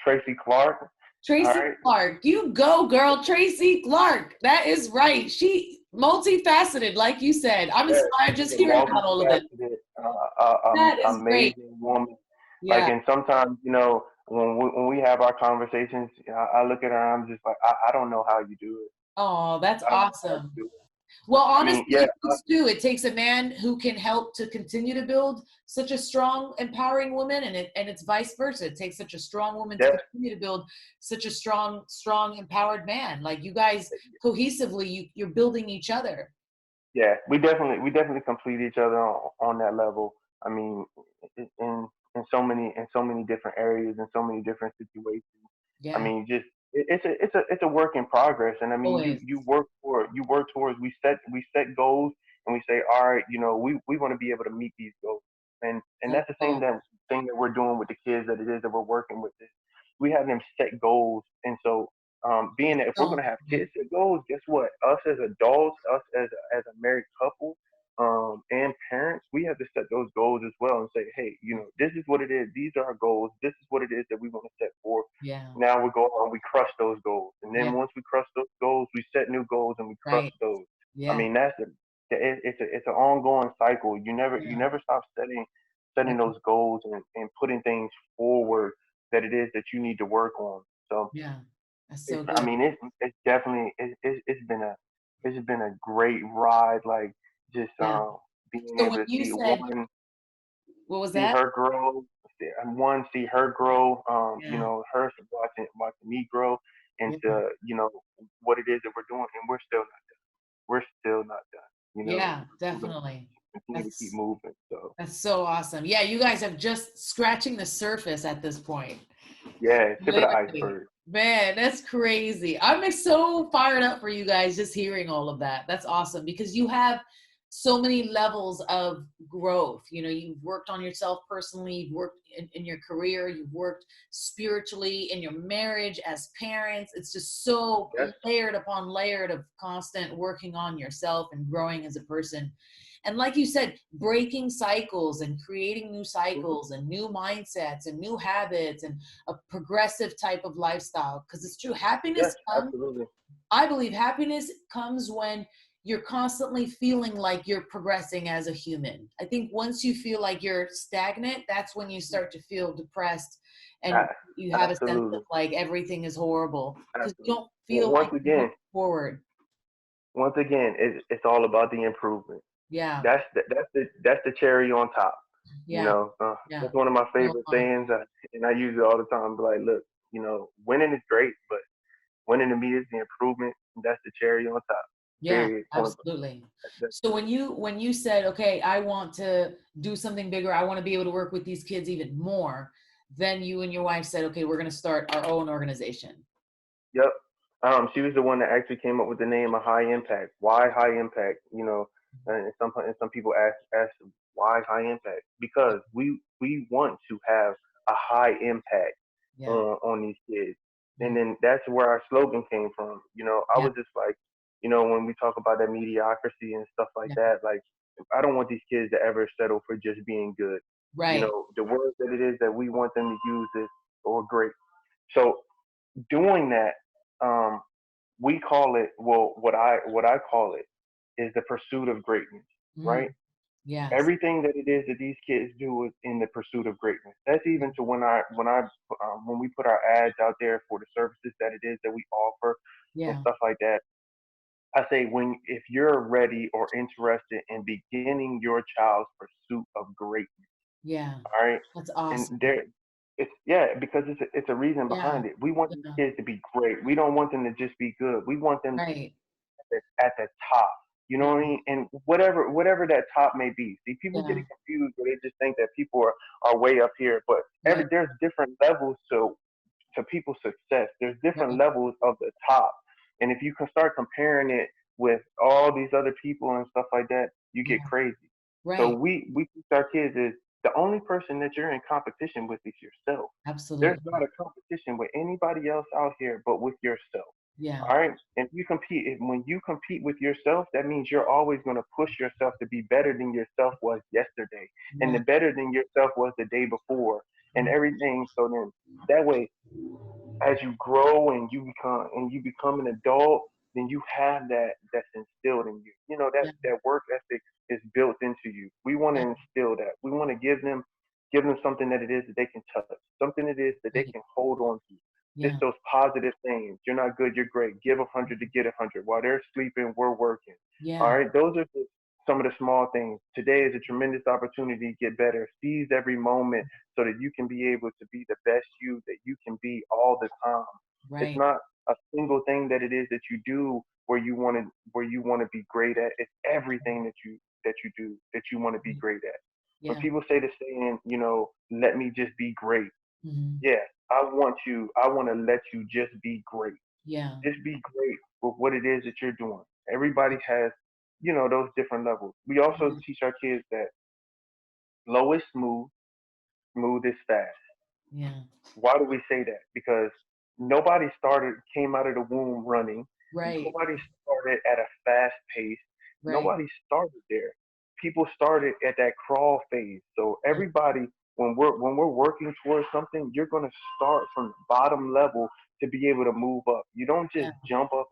Tracy Clark. All Tracy right. Clark. You go, girl. Tracy Clark. That is right. She multifaceted, like you said. I'm Yeah, inspired she's just a hearing about all of it. multifaceted, That is great. amazing woman. Like, Yeah. and sometimes, when we have our conversations, I look at her and I'm just like, I don't know how you do it. Oh, that's I don't know how you awesome. do it. Well, I mean, honestly, yeah, it takes two. It takes a man who can help to continue to build such a strong, empowering woman, and it's vice versa. It takes such a strong woman to yeah, continue to build such a strong, empowered man. Like you guys cohesively, you're building each other. yeah. We definitely complete each other on that level. I mean, in so many different areas, in so many different situations. I Yeah, mean, just it's a work in progress, and I mean, you always. you work towards. We set goals, and we say, all right, we want to be able to meet these goals, and Let's that's the thing go. that we're doing with the kids that it is that we're working with. Is we have them set goals, and so being that if we're So gonna have important. kids set goals, guess what? Us as adults, us as a married couple, and parents, we have to set those goals as well and say, hey, this is what it is. These are our goals. This is what it is that we want to set forth. Yeah. Now we go on, we crush those goals. And Yeah. then once we crush those goals, we set new goals and we crush Right. those. I Yeah. mean, it's an ongoing cycle. You Yeah. never stop setting Yeah. those goals and putting things forward that it is that you need to work on. So Yeah. That's it's, so I good. mean, it's definitely it's been a great ride. Like just Yeah. being So able when to you see said, one, what was see that? her grow, and one see her grow. Yeah. Her watching me grow Yeah. into what it is that we're doing, and we're still not done. Yeah, We're gonna definitely. continue to keep That's moving. So that's so awesome. Yeah, you guys have just scratching the surface at this point. yeah, tip of the Literally. iceberg. Man, that's crazy. I'm just so fired up for you guys just hearing all of that. That's awesome because you have so many levels of growth. You know, you've worked on yourself personally, you've worked in your career, you've worked spiritually in your marriage as parents. It's just so Yes, layered upon layered of constant working on yourself and growing as a person. And like you said, breaking cycles and creating new mhm, cycles and new mindsets and new habits and a progressive type of lifestyle. Because it's true, yes, happiness comes, absolutely. I believe happiness comes when you're constantly feeling like you're progressing as a human. I think once you feel like you're stagnant, that's when you start to feel depressed and A- you have a sense of Absolutely, like everything is horrible because you absolutely. don't Well, feel like you're moving forward. once again, it's all about the improvement. Yeah, That's the cherry on top. yeah, yeah. That's one of my So, favorite sayings, and I use it all the time. Be like, look, winning is great, but winning to me is the improvement. And that's the cherry on top. yeah, Period. Point blank. absolutely. That's So it. when you said, okay, I want to do something bigger, I want to be able to work with these kids even more, then you and your wife said, okay, we're going to start our own organization. Yep. She was the one that actually came up with the name of High Impact. Why High Impact? And some people ask why High Impact because we want to have a high impact Yeah, on these kids, and yeah, then that's where our slogan came from. I yeah, was just like, when we talk about that mediocrity and stuff like yeah. that, like I don't want these kids to ever settle for just being good. Right. The words that it is that we want them to use is or great. So doing that, um, we call it what I call it is the pursuit of greatness, right? Mm, yes. Everything that it is that these kids do is in the pursuit of greatness. That's even to when we put our ads out there for the services that it is that we offer and Yeah, stuff like that. I say when if you're ready or interested in beginning your child's pursuit of greatness, yeah. all right, That's and awesome. there it's yeah, because it's a reason Yeah, behind it. We want these yeah. kids to be great. We don't want them to just be good. We want them Right. at the top. You know Yeah, what I mean? And whatever that top may be. See, people get yeah, it confused where they just think that people are way up here, but yeah, there's different levels to people's success. There's different right, levels of the top, and if you can start comparing it with all these other people and stuff like that, you get yeah, crazy. So right. we teach our kids is the only person that you're in competition with is yourself. There's not Absolutely. a competition with anybody else out here but with yourself. Yeah, All right. And when you compete with yourself, that means you're always going to push yourself to be better than yourself was yesterday, and the yeah, better than yourself was the day before, and mm, everything. So then that way, as you grow and you become an adult, then you have that's instilled in you. yeah, That work ethic is built into you. We want to yeah, instill that. We want to give them something that it is that they can touch, something it is that they right. can hold on to. Just Yeah, those positive things. You're not good, you're great. Give 100 to get 100. While they're sleeping, we're working. All yeah, right, those are just some of the small things. Today is a tremendous opportunity to get better. Seize every moment so that you can be able to be the best you that you can be all the time. It's right. not a single thing that it is that you do where you want to be great at. It's everything that you do that you want to be Mm, great at. When yeah, people say the saying, let me just be great. hmm, Yeah, I want to let you just be great. yeah, Just be great with what it is that you're doing. Everybody has, those different levels. We also yeah, teach our kids that low is smooth, smooth is fast. yeah. Why do we say that? Because nobody came out of the womb running. Right, Nobody started at a fast pace. right. Nobody started there. people started at that crawl phase. So everybody, when we're working towards something, you're going to start from the bottom level to be able to move up. You don't just Yeah. jump up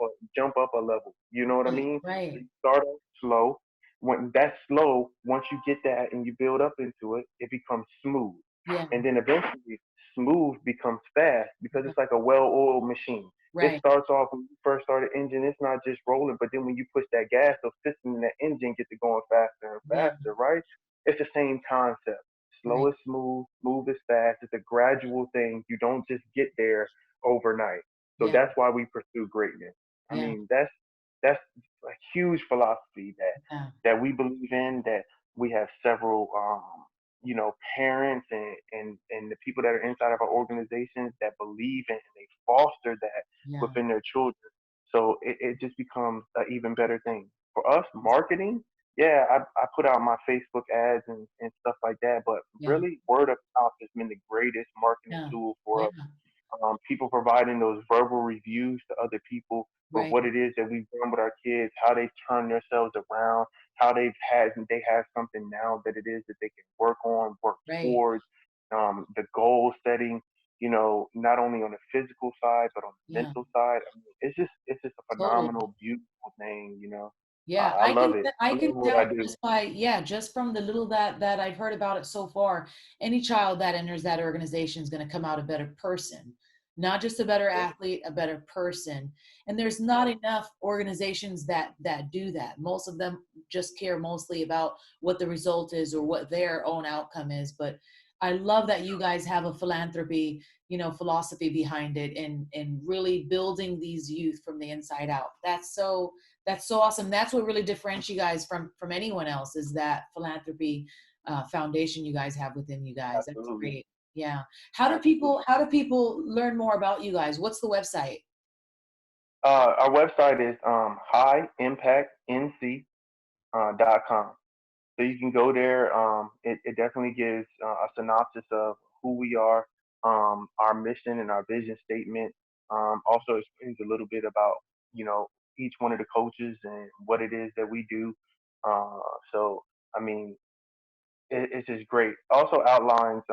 a level. You know what I Right. mean? So Right. you start off slow. When that's slow, once you get that and you build up into it, it becomes smooth. Yeah. And then eventually smooth becomes fast because Right. it's like a well-oiled machine. It Right. starts off when you first start the engine, it's not just rolling, but then when you push that gas, those pistons in that engine get to going faster and Yeah. faster, right? It's the same concept. Slow Right. is smooth, smooth is fast. It's a gradual thing. You don't just get there overnight. So Yeah. that's why we pursue greatness. I Yeah. mean, that's a huge philosophy Yeah. that we believe in. That we have several parents and the people that are inside of our organizations that believe in and they foster that Yeah. within their children. So it just becomes an even better thing. For us, marketing, yeah, I put out my Facebook ads and stuff like that, but Yeah. really word of mouth has been the greatest marketing Yeah. tool for Yeah. us. People providing those verbal reviews to other people with Right. what it is that we've done with our kids, how they've turned themselves around, how they have something now that it is that they can work on, work Right. towards, the goal setting, not only on the physical side but on the Yeah. mental side. I mean, it's just a Totally. phenomenal, beautiful thing. Yeah, I love it. I I can love what I tell do. just by, yeah, just from the little that I've heard about it so far. Any child that enters that organization is going to come out a better person, not just a better Yeah, athlete, a better person. And there's not yeah, enough organizations that do that. Most of them just care mostly about what the result is or what their own outcome is. But I love that you guys have a philanthropy, philosophy behind it, and really building these youth from the inside out. That's so awesome. That's what really differentiates you guys from anyone else, is that philanthropy foundation you guys have within you guys. That's absolutely, great. Yeah. How do absolutely. people learn more about you guys? What's the website? Our website is highimpactnc.com. So you can go there. It definitely gives a synopsis of who we are, our mission and our vision statement. Also explains a little bit about each one of the coaches and what it is that we do. Uh, so I mean, it's just great. Also outlines,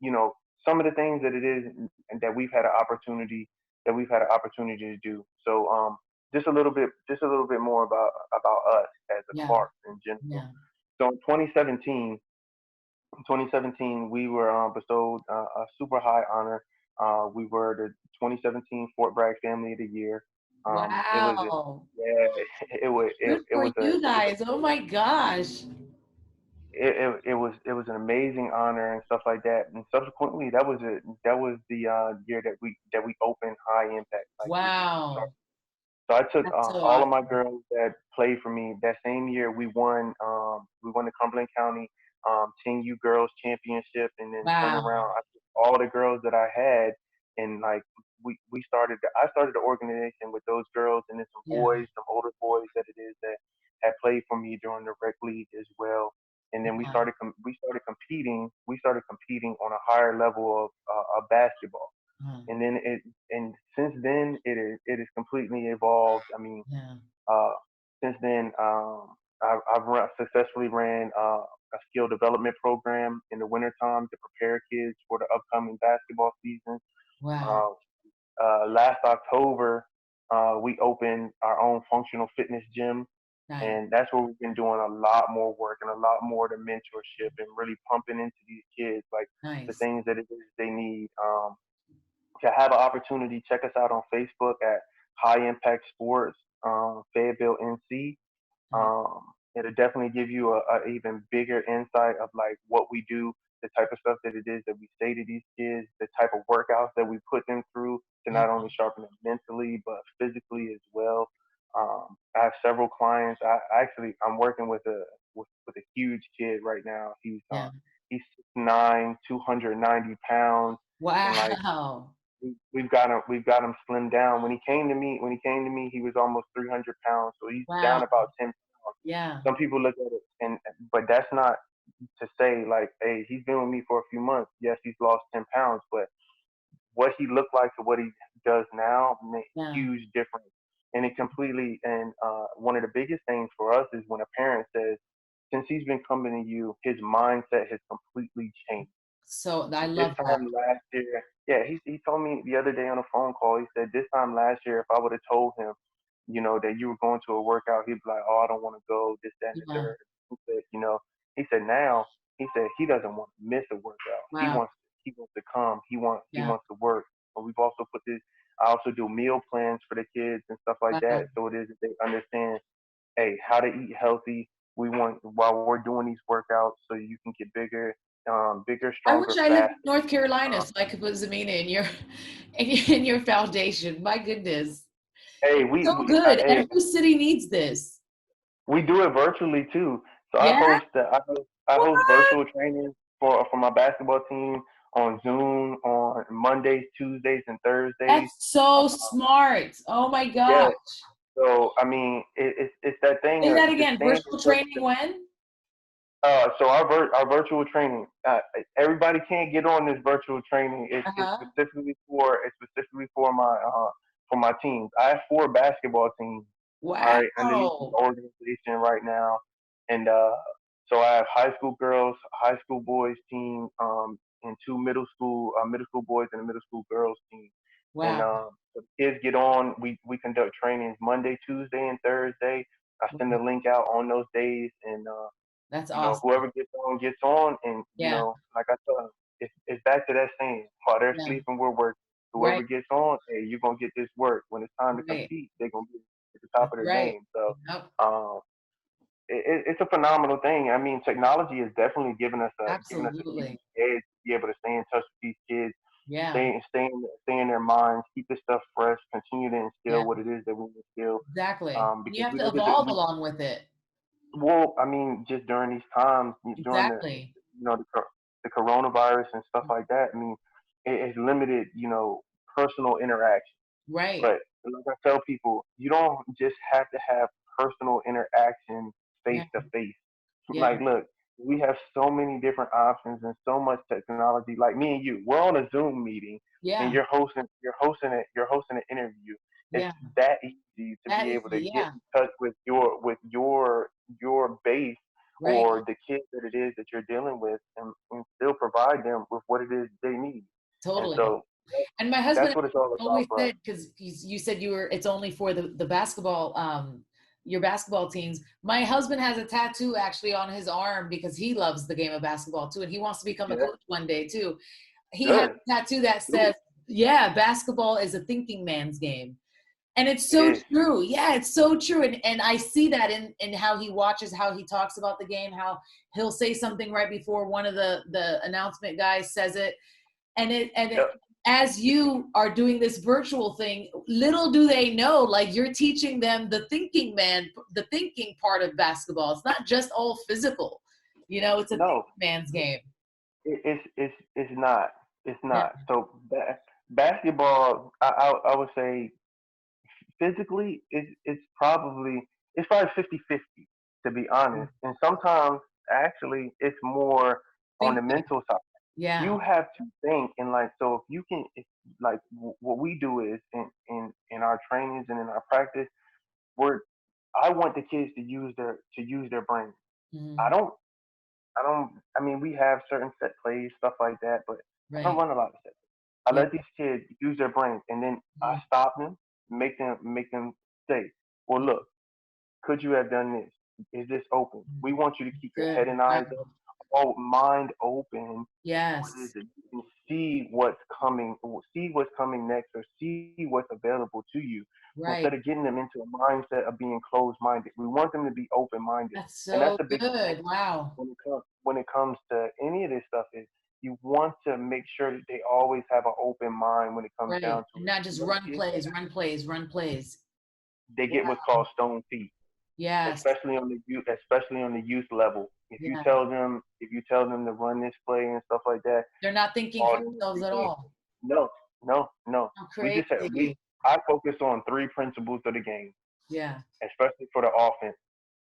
you know, some of the things that it is and that we've had an opportunity to do. So just a little bit more about us as a Yeah. Clark in general. Yeah. So in 2017, we were bestowed a super high honor. We were the 2017 Fort Bragg Family of the Year. It was a, Wow. yeah, Good it for was a you it was a guys. Oh my gosh. it was an amazing honor and stuff like that. And subsequently, that was the year that we opened High Impact, like we Wow. so I took That's so all of my awesome. girls that played for me. That same year, we won the Cumberland County 10U Girls Championship, and then turned Wow. around. I took all the girls that I had, and like we started. I started the organization with those girls, and then some Yeah. boys, some older boys that it is that had played for me during the rec league as well. And then we Yeah. started we started competing. We started competing on a higher level of basketball, Uh, and since then it is completely evolved. I mean, yeah. uh, since then I've successfully ran a skill development program in the wintertime to prepare kids for the upcoming basketball season. Wow. Uh, Last October, we opened our own functional fitness gym, Nice. and that's where we've been doing a lot more work and a lot more of the mentorship and really pumping into these kids like the Nice. things that it is they need. To have an opportunity, check us out on Facebook at High Impact Sports, Fayetteville, NC. Nice. It'll definitely give you a even bigger insight of like what we do, the type of stuff that it is that we say to these kids, the type of workouts that we put them through to Yeah. not only sharpen them mentally but physically as well. I have several clients. I'm working with a huge kid right now. Yeah. He's 6'9", 290 pounds, and like Wow. we've got him slimmed down. When he came to me, he was almost 300 pounds, so he's Wow. down about 10 pounds. Yeah. Some people look at it, but that's not to say like, hey, he's been with me for a few months. Yes, he's lost 10 pounds, but what he looked like to what he does now made Yeah. huge difference. And it completely and one of the biggest things for us is when a parent says, since he's been coming to you, his mindset has completely changed. So I This love that. time last year, yeah, he told me the other day on a phone call. He said this time last year, if I would have told him, that you were going to a workout, he'd be like, "Oh, I don't want to go." This, that, and the Yeah. third. He said, he said now, he said he doesn't want to miss a workout. Wow. He wants to come. He Yeah. wants to work. But we've also put this. I also do meal plans for the kids and stuff like Wow. that. So it is that they understand, hey, how to eat healthy. We want while we're doing these workouts, so you can get bigger, I wish stronger, I lived faster. in North Carolina Um, so I could put Zamina in your in your foundation. My goodness. hey, It's we so we I, good. hey, Every city needs this. we do it virtually too. So Yeah? I What? host virtual training for my basketball team on Zoom on Mondays, Tuesdays, and Thursdays. That's so Uh, smart. Oh my yeah. gosh. So I mean, it's that thing Say of that just again. staying in Virtual touch. training when? So our virtual training, everybody can't get on this virtual training. Uh-huh. It's specifically for my teams. I have 4 basketball teams, all right, underneath the Wow. organization right now, and so I have high school girls, high school boys team, and 2 middle school boys and a middle school girls team. And Wow. so the kids get on. We conduct trainings Monday, Tuesday, and Thursday. I send the Wow. link out on those days, and That's awesome. whoever gets on, and Yeah. like I tell them, it's back to that saying: while they're Yeah. sleeping, we're working. Right. Whoever gets on, hey, you're gonna get this work. When it's time to Right. compete, they're gonna be at the top That's of their right. game. So, Yep. um, it's a phenomenal thing. I mean, technology has definitely given us a huge Absolutely. edge to be able to stay in touch with these kids, Yeah. stay in their minds, keep this stuff fresh, continue to instill Yeah. what it is that we instill. Exactly. You Because have we to know evolve along with it. well, I mean, just during these times, during Exactly. the coronavirus and stuff like that. I mean, it has limited, personal interaction. Right. But like I tell people, you don't just have to have personal interaction face Yeah. to face. Yeah. Like, look, we have so many different options and so much technology. Like me and you, we're on a Zoom meeting, and Yeah. you're hosting an interview. It's Yeah. that easy to That be able to easy. get Yeah. in touch with your base Right. or the kids that it is that you're dealing with, and still provide them with what it is they need. And Totally. so And my that's husband what it's all about always for us. said, because you said it's only for the basketball, your basketball teams. My husband has a tattoo actually on his arm because he loves the game of basketball too. And he wants to become a Yeah, coach one day too. He has good. a tattoo that Do says, yeah, basketball is a thinking man's game. And it's it. It so is. true. Yeah, it's so true. And I see that in how he watches, how he talks about the game, how he'll say something right before one of the announcement guys says it. And it Yep. as you are doing this virtual thing, little do they know, like you're teaching them the thinking part of basketball. It's not just all physical. It's a No, thinking man's game. it's not. It's Yeah. not. So basketball, I would say physically, it's probably 50-50 to be honest. And sometimes actually it's more on the Thinking. mental side. Yeah. You have to think, and like, so if you can, like what we do is in our trainings and in our practice, we're I want the kids to use their brain. I Mhm. don't I mean, we have certain set plays, stuff like that, but I don't Right. run a lot of set. I Yeah. let these kids use their brains, and then I Mhm. stop them, make them say, "Well, Yeah. look, could you have done this? Is this open? We want you to keep your Good. head and Wow. eyes up, all mind open. What is Yes. it? You can see what's coming next, or see what's available to you, instead of Right. getting them into a mindset of being closed-minded. We want them to be open-minded, That's and that's so the biggest thing good. Wow. when it comes to any of this stuff is you want to make sure that they always have an open mind when it comes down Right. to And it. not just Some run kids, plays, run plays, run plays. they get what's Wow. called stone feet, Yes. especially on the youth level. If you Yeah. tell them if you tell them to run this play and stuff like that, They're not thinking all for they want themselves to at do is all. no, no, no. How We just have, we crazy. I focus on 3 principles of the game, Yeah. especially for the offense.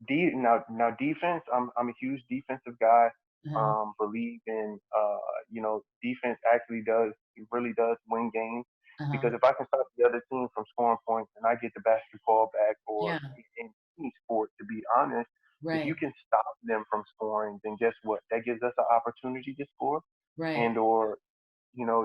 Now defense. I'm a huge defensive guy. Uh-huh. Believe in defense actually does it really does win games, Uh-huh. because if I can stop the other team from scoring points and I get the basketball back, or Yeah. in any sport, to be honest, If you Right. can stop them from scoring, then guess what? That gives us an opportunity to score Right. and or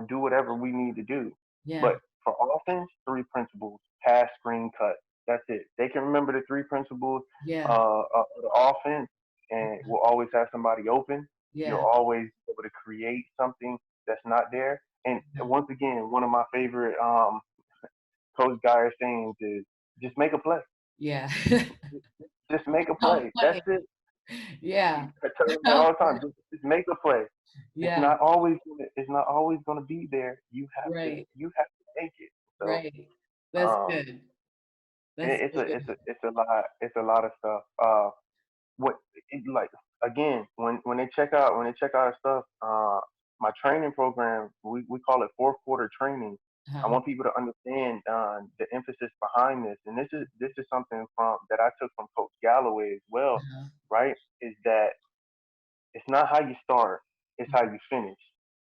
do whatever we need to do. Yeah. But for offense, three principles: pass, screen, cut. That's it. They can remember the three principles Yeah. of the offense, and we'll always have somebody open. You'll Yeah. always be able to create something that's not there. And Yeah. once again, one of my favorite Coach Geyer sayings is just make a play. Yeah. Just make a How play. That's funny. it. Yeah. I tell them that How all the time. funny. Just make a play. Yeah. It's not always gonna be there. Right. You have to make it. So Right. That's um good. That's so good. it's a lot of stuff. What like again when they check out our stuff, my training program, we call it fourth quarter training. I Uh-huh. want people to understand the emphasis behind this, and this is something from that I took from Coach Galloway as well, Uh-huh. right? Is that it's not how you start, it's how you finish.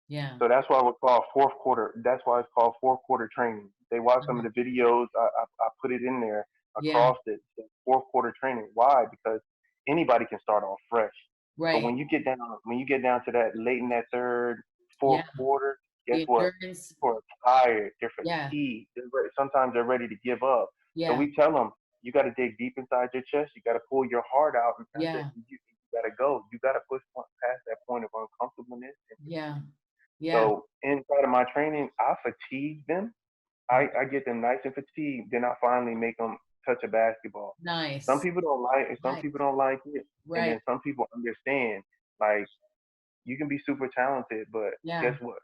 Yeah. So that's why we call fourth quarter. That's why it's called fourth quarter training. They watch some of Uh-huh. the videos. I put it in there Yeah. across it. So fourth quarter training. Why? Because anybody can start off fresh, but Right. when you get down to that late in that third, fourth Yeah. quarter, guess The what? endurance. People are tired. They're Yeah. fatigued. Sometimes they're ready to give up. So Yeah. we tell them you got to dig deep inside your chest. You got to pull your heart out, and that's it. Yeah. You got to go. You got to push past that point of uncomfortableness and Yeah. fatigue. Yeah. So inside of my training, I fatigue them. I get them nice and fatigued. Then I finally make them touch a basketball. Some Nice. people don't like it. Some Nice. people don't like it. And Right. then some people understand. Like you can be super talented, but guess Yeah. what?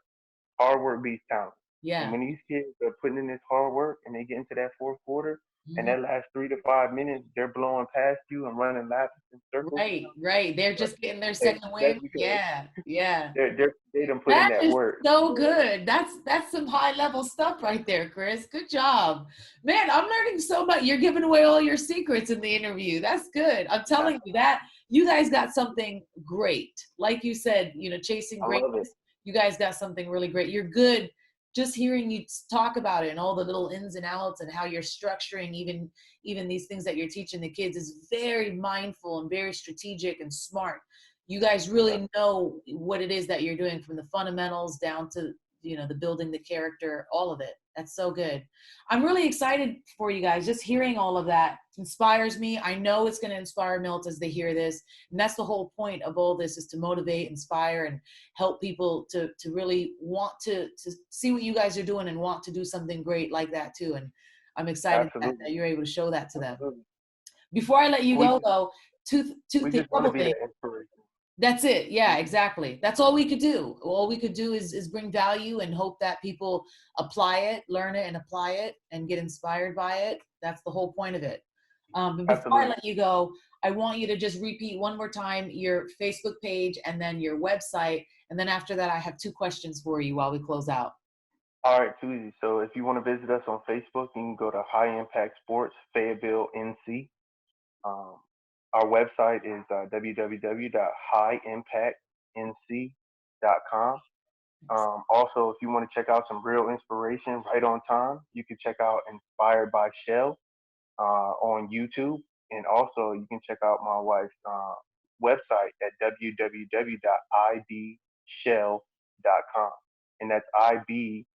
Hard work beats talent. And Yeah. when these kids are putting in this hard work and they get into that fourth quarter and Mhm. that last 3 to 5 minutes, they're blowing past you and running laps in circles. Right. Right. They're just getting their Hey, second that's win. because Yeah. Yeah. they done put in That that is work. so good. That's some high level stuff right there, Chris. Good job. Man, I'm learning so much. You're giving away all your secrets in the interview. That's good. I'm telling you that you guys got something great. Like you said, chasing I love it. greatness, you guys got something really great. You're good. Just hearing you talk about it and all the little ins and outs and how you're structuring even these things that you're teaching the kids is very mindful and very strategic and smart. You guys Yeah, really know what it is that you're doing from the fundamentals down to the building the character, all of it. That's so good. I'm really excited for you guys. Just hearing all of that inspires me. I know it's going to inspire Milt as they hear this, and that's the whole point of all this, is to motivate, inspire, and help people to really want to see what you guys are doing and want to do something great like that too. And I'm excited that absolutely, you're able to show that to them. absolutely. Before I let you We go just though, two we things, just want to couple be things. the inspiration. That's it. Yeah, exactly. That's all we could do. All we could do is bring value and hope that people apply it, learn it, and apply it, and get inspired by it. That's the whole point of it. But before I Absolutely. let you go, I want you to just repeat one more time your Facebook page and then your website. And then after that, I have two questions for you while we close out. All right, too easy. So if you want to visit us on Facebook, you can go to High Impact Sports Fayetteville NC. Um, our website is www.highimpactnc.com. Also, if you want to check out some real inspiration right on time, you can check out Inspired by Shell on YouTube. And also, you can check out my wife's website at www.ibshell.com. And that's IBCHELLE.com.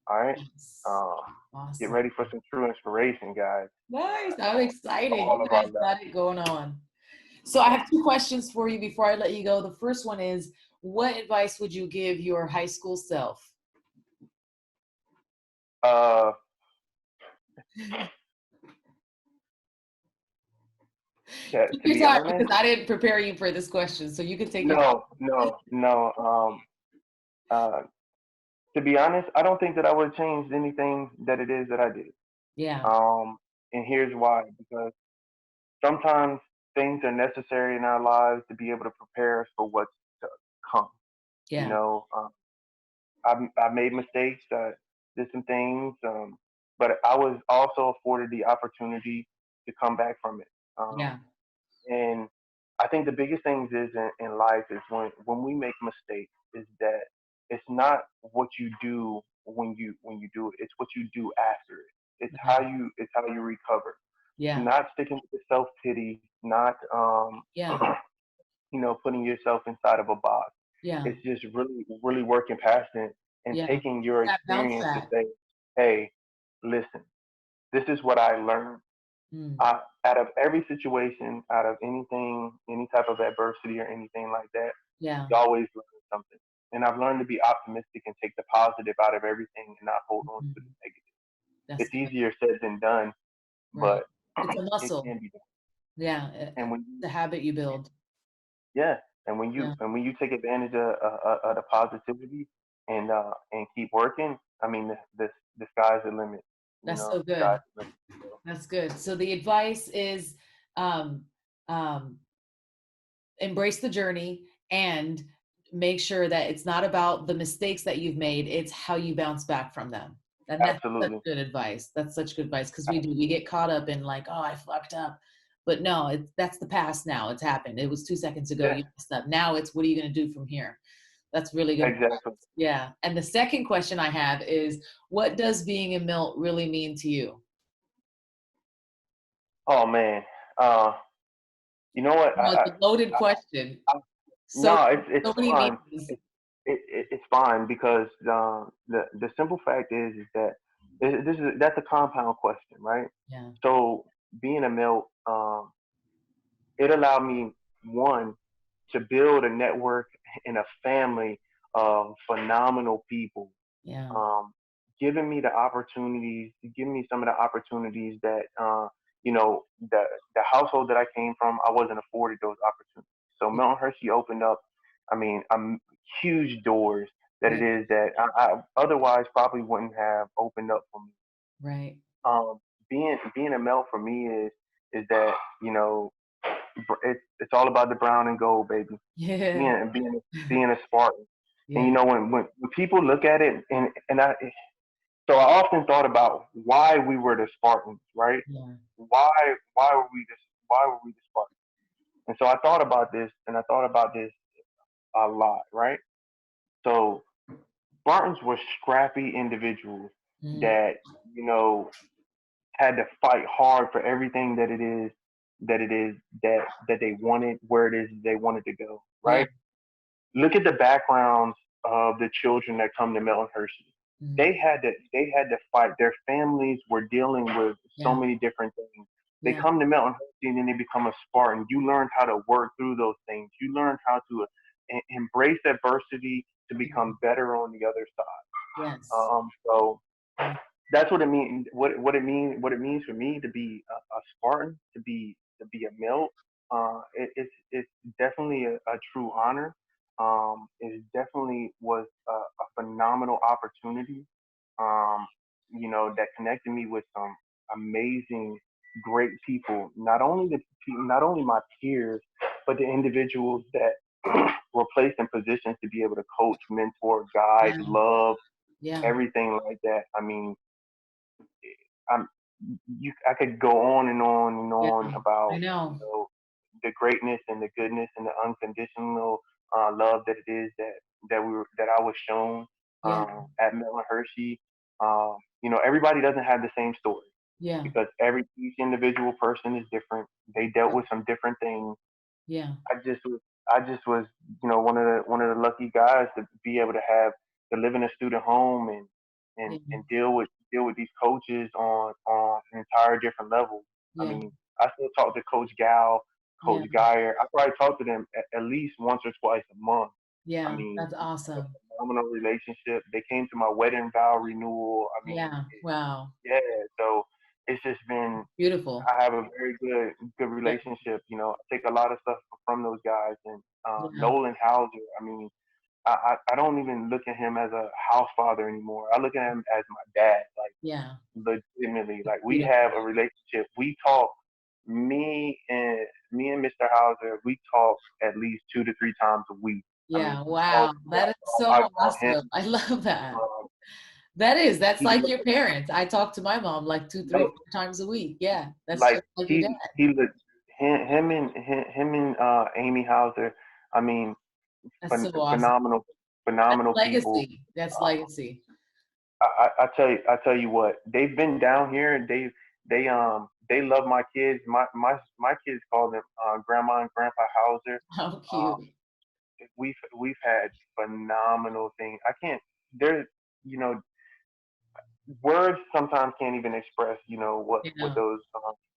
All right. Yes. Um, get Awesome. ready for some true inspiration, guys. Nice. I'm excited. You All of our guys love. got it going on. So I Yeah. have two questions for you before I let you go. The first one is, what advice would you give your high school self? Uh, Take to your be time honest, because I didn't prepare you for this question, so you can take your time. no. Uh, to be honest, I don't think that I would have changed anything that it is that I did. Yeah, Um, and here's why: because sometimes things are necessary in our lives to be able to prepare us for what's to come. You yeah, know, I made mistakes, did some things, but I was also afforded the opportunity to come back from it. yeah, And I think the biggest things is in life is when we make mistakes is that it's not what you do when you do it. It's what you do after it. right, It's how you recover. Yeah. not sticking with the self pity, not Yeah. putting yourself inside of a box. Yeah. It's just really, really working past it and Yeah. taking your That bounce experience to back. say, hey, listen, this is what I learned. Mm. Out of every situation, out of anything, any type of adversity or anything like that, Yeah. you always learn something. And I've learned to be optimistic and take the positive out of everything and not hold on to the Mhm. negative. That's It's good. easier said than done, Right. but It's a it muscle. can be done. Yeah. And when The habit you build. yeah, Yeah. and when you take advantage of the positivity and keep working, I mean the sky's the limit. That's so The sky's good. the limit. So, That's good. So the advice is um, um, embrace the journey and make sure that it's not about the mistakes that you've made, it's how you bounce back from them. And that's such absolutely, good advice. That's such good advice because we get caught up in like, oh, I fucked up. But no, that's the past now. It's happened. It was 2 seconds ago. yeah, You messed up. Now it's what are you going to do from here? That's really good advice. exactly. Yeah. And the second question I have is, what does being a Milt really mean to you? Oh man, uh, you know what? No, it's a loaded question. I So no, it's so many fine. meanings. It's fine because the simple fact is that that's a compound question, right? Yeah. So being a male, it allowed me one to build a network and a family of phenomenal people, Yeah. um, giving me the opportunities, giving me some of the opportunities that the household that I came from, I wasn't afforded those opportunities. So Yeah. Milton Hershey opened up, I mean, huge doors that Yeah. it is that I otherwise probably wouldn't have opened up for me. Right. Um, being a male for me is that it's all about the brown and gold, baby. Yeah. Being a Spartan. And Yeah. when people look at it, so I often thought about why we were the Spartans, right? Yeah. Why why were we the Spartans? And so I thought about this, and I thought about this a lot, right? So Spartans were scrappy individuals Mm. that you know had to fight hard for everything that it is that they wanted, where it is they wanted to go, Yeah. right? Look at the backgrounds of the children that come to Milton Hershey. Mm. They had to fight. Their families were dealing with so Yeah. many different things. They Yeah. come to Milton Hershey and then they become a Spartan. You learned how to work through those things. You learned how to embrace adversity to Yeah. become better on the other side. Yes. So Yeah. that's what it means. What it means for me to be a Spartan, to be a Milt. It's definitely a true honor. It definitely was a phenomenal opportunity. Um, that connected me with some amazing, great people. Not only my peers, but the individuals that were placed in positions to be able to coach, mentor, guide, Yeah. love, Yeah. everything like that. I mean, I'm I could go on and on and Yeah. on about I know. the greatness and the goodness and the unconditional love that it is that I was shown Yeah. at Milton Hershey. Everybody doesn't have the same story Yeah. because each individual person is different. They dealt with some different things. Yeah. I just was I just was one of the lucky guys to be able to live in a student home Yeah. and deal with these coaches on an entire different level. I Yeah. mean, I still talk to Coach Gal, Yeah. Coach Geyer. I probably talk to them at least once or twice a month. I Yeah. mean, That's we have a awesome. phenomenal relationship. They came to my wedding vow renewal. I mean, Yeah. Wow. yeah. So it's just been Beautiful. I have a very good Yeah. relationship. I take a lot of stuff from those guys. And Yeah. Nolan Hauser, I mean, I don't even look at him as a house father anymore. I look at him as my dad, Yeah. like legitimately. Like we Beautiful. have a relationship. We talk. Me and Mr. Hauser, we talk at least 2 to 3 times a week. I mean, Yeah. he calls Wow. me. That is I so call him. awesome. I love that. Um, That's he like your parents. I talk to my mom like two, three, no, 4 times a week. Yeah. That's like just like your dad. him and Amy Hauser. I mean, That's so awesome. phenomenal, That's phenomenal people. legacy. That's Uh, legacy. I tell you what, they've been down here. They they love my kids. My kids call them Grandma and Grandpa Hauser. How Um, cute. we've had phenomenal things. I can't. There's you know words sometimes can't even express what Yeah. those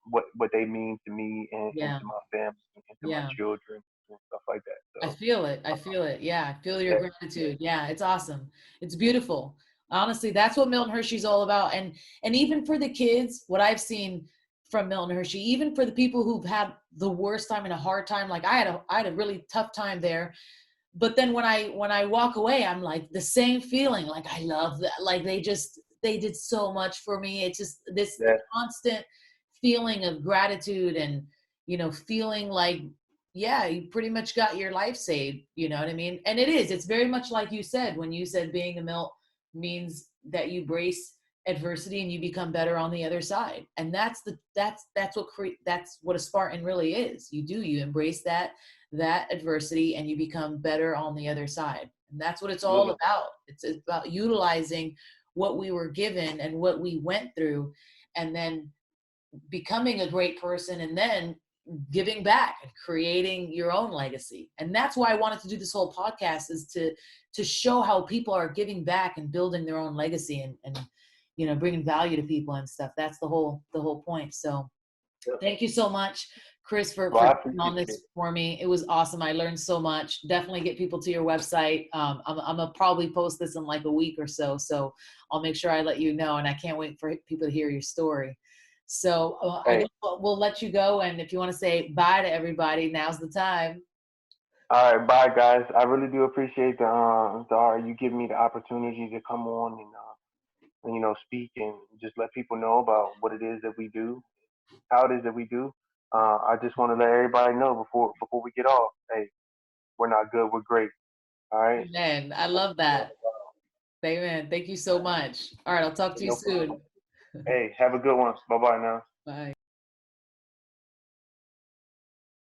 what they mean to me and Yeah. to my family and to my Yeah. children and stuff like that. I So feel it. I feel it. Yeah. I feel your yeah, yeah, gratitude. Yeah. It's awesome. It's beautiful. Honestly, that's what Milton Hershey's all about. And even for the kids, what I've seen from Milton Hershey, even for the people who've had the worst time and a hard time, like I had a really tough time there. But then when I walk away, I'm like the same feeling. Like I love that. Like they did so much for me. It's just this yeah, constant feeling of gratitude and feeling like, yeah, you pretty much got your life saved. You know what I mean? And it's very much like you said when you said being a Milt means that you brace adversity and you become better on the other side. And that's what a Spartan really is. You embrace that adversity and you become better on the other side. And that's what it's all absolutely. about. It's about utilizing what we were given and what we went through, and then becoming a great person, and then giving back and creating your own legacy. And that's why I wanted to do this whole podcast, is to show how people are giving back and building their own legacy, and bringing value to people and stuff. That's the whole point. So Yeah. thank you so much, Chris, for Well, I taking on appreciate it. this for me. It was awesome. I learned so much. Definitely get people to your website. I'm gonna probably post this in like a week or so. So I'll make sure I let you know. And I can't wait for people to hear your story. So I Hey, guess we'll let you go. And if you want to say bye to everybody, now's the time. all right, bye guys. I really do appreciate the you giving me the opportunity to come on and speak and just let people know about what it is that we do, how it is that we do. I just want to let everybody know before we get off. Hey, we're not good. We're great. All right. Amen. I love that. Amen. Thank you so much. All right. I'll talk to you No problem. soon. Hey, have a good one. Bye bye now. Bye.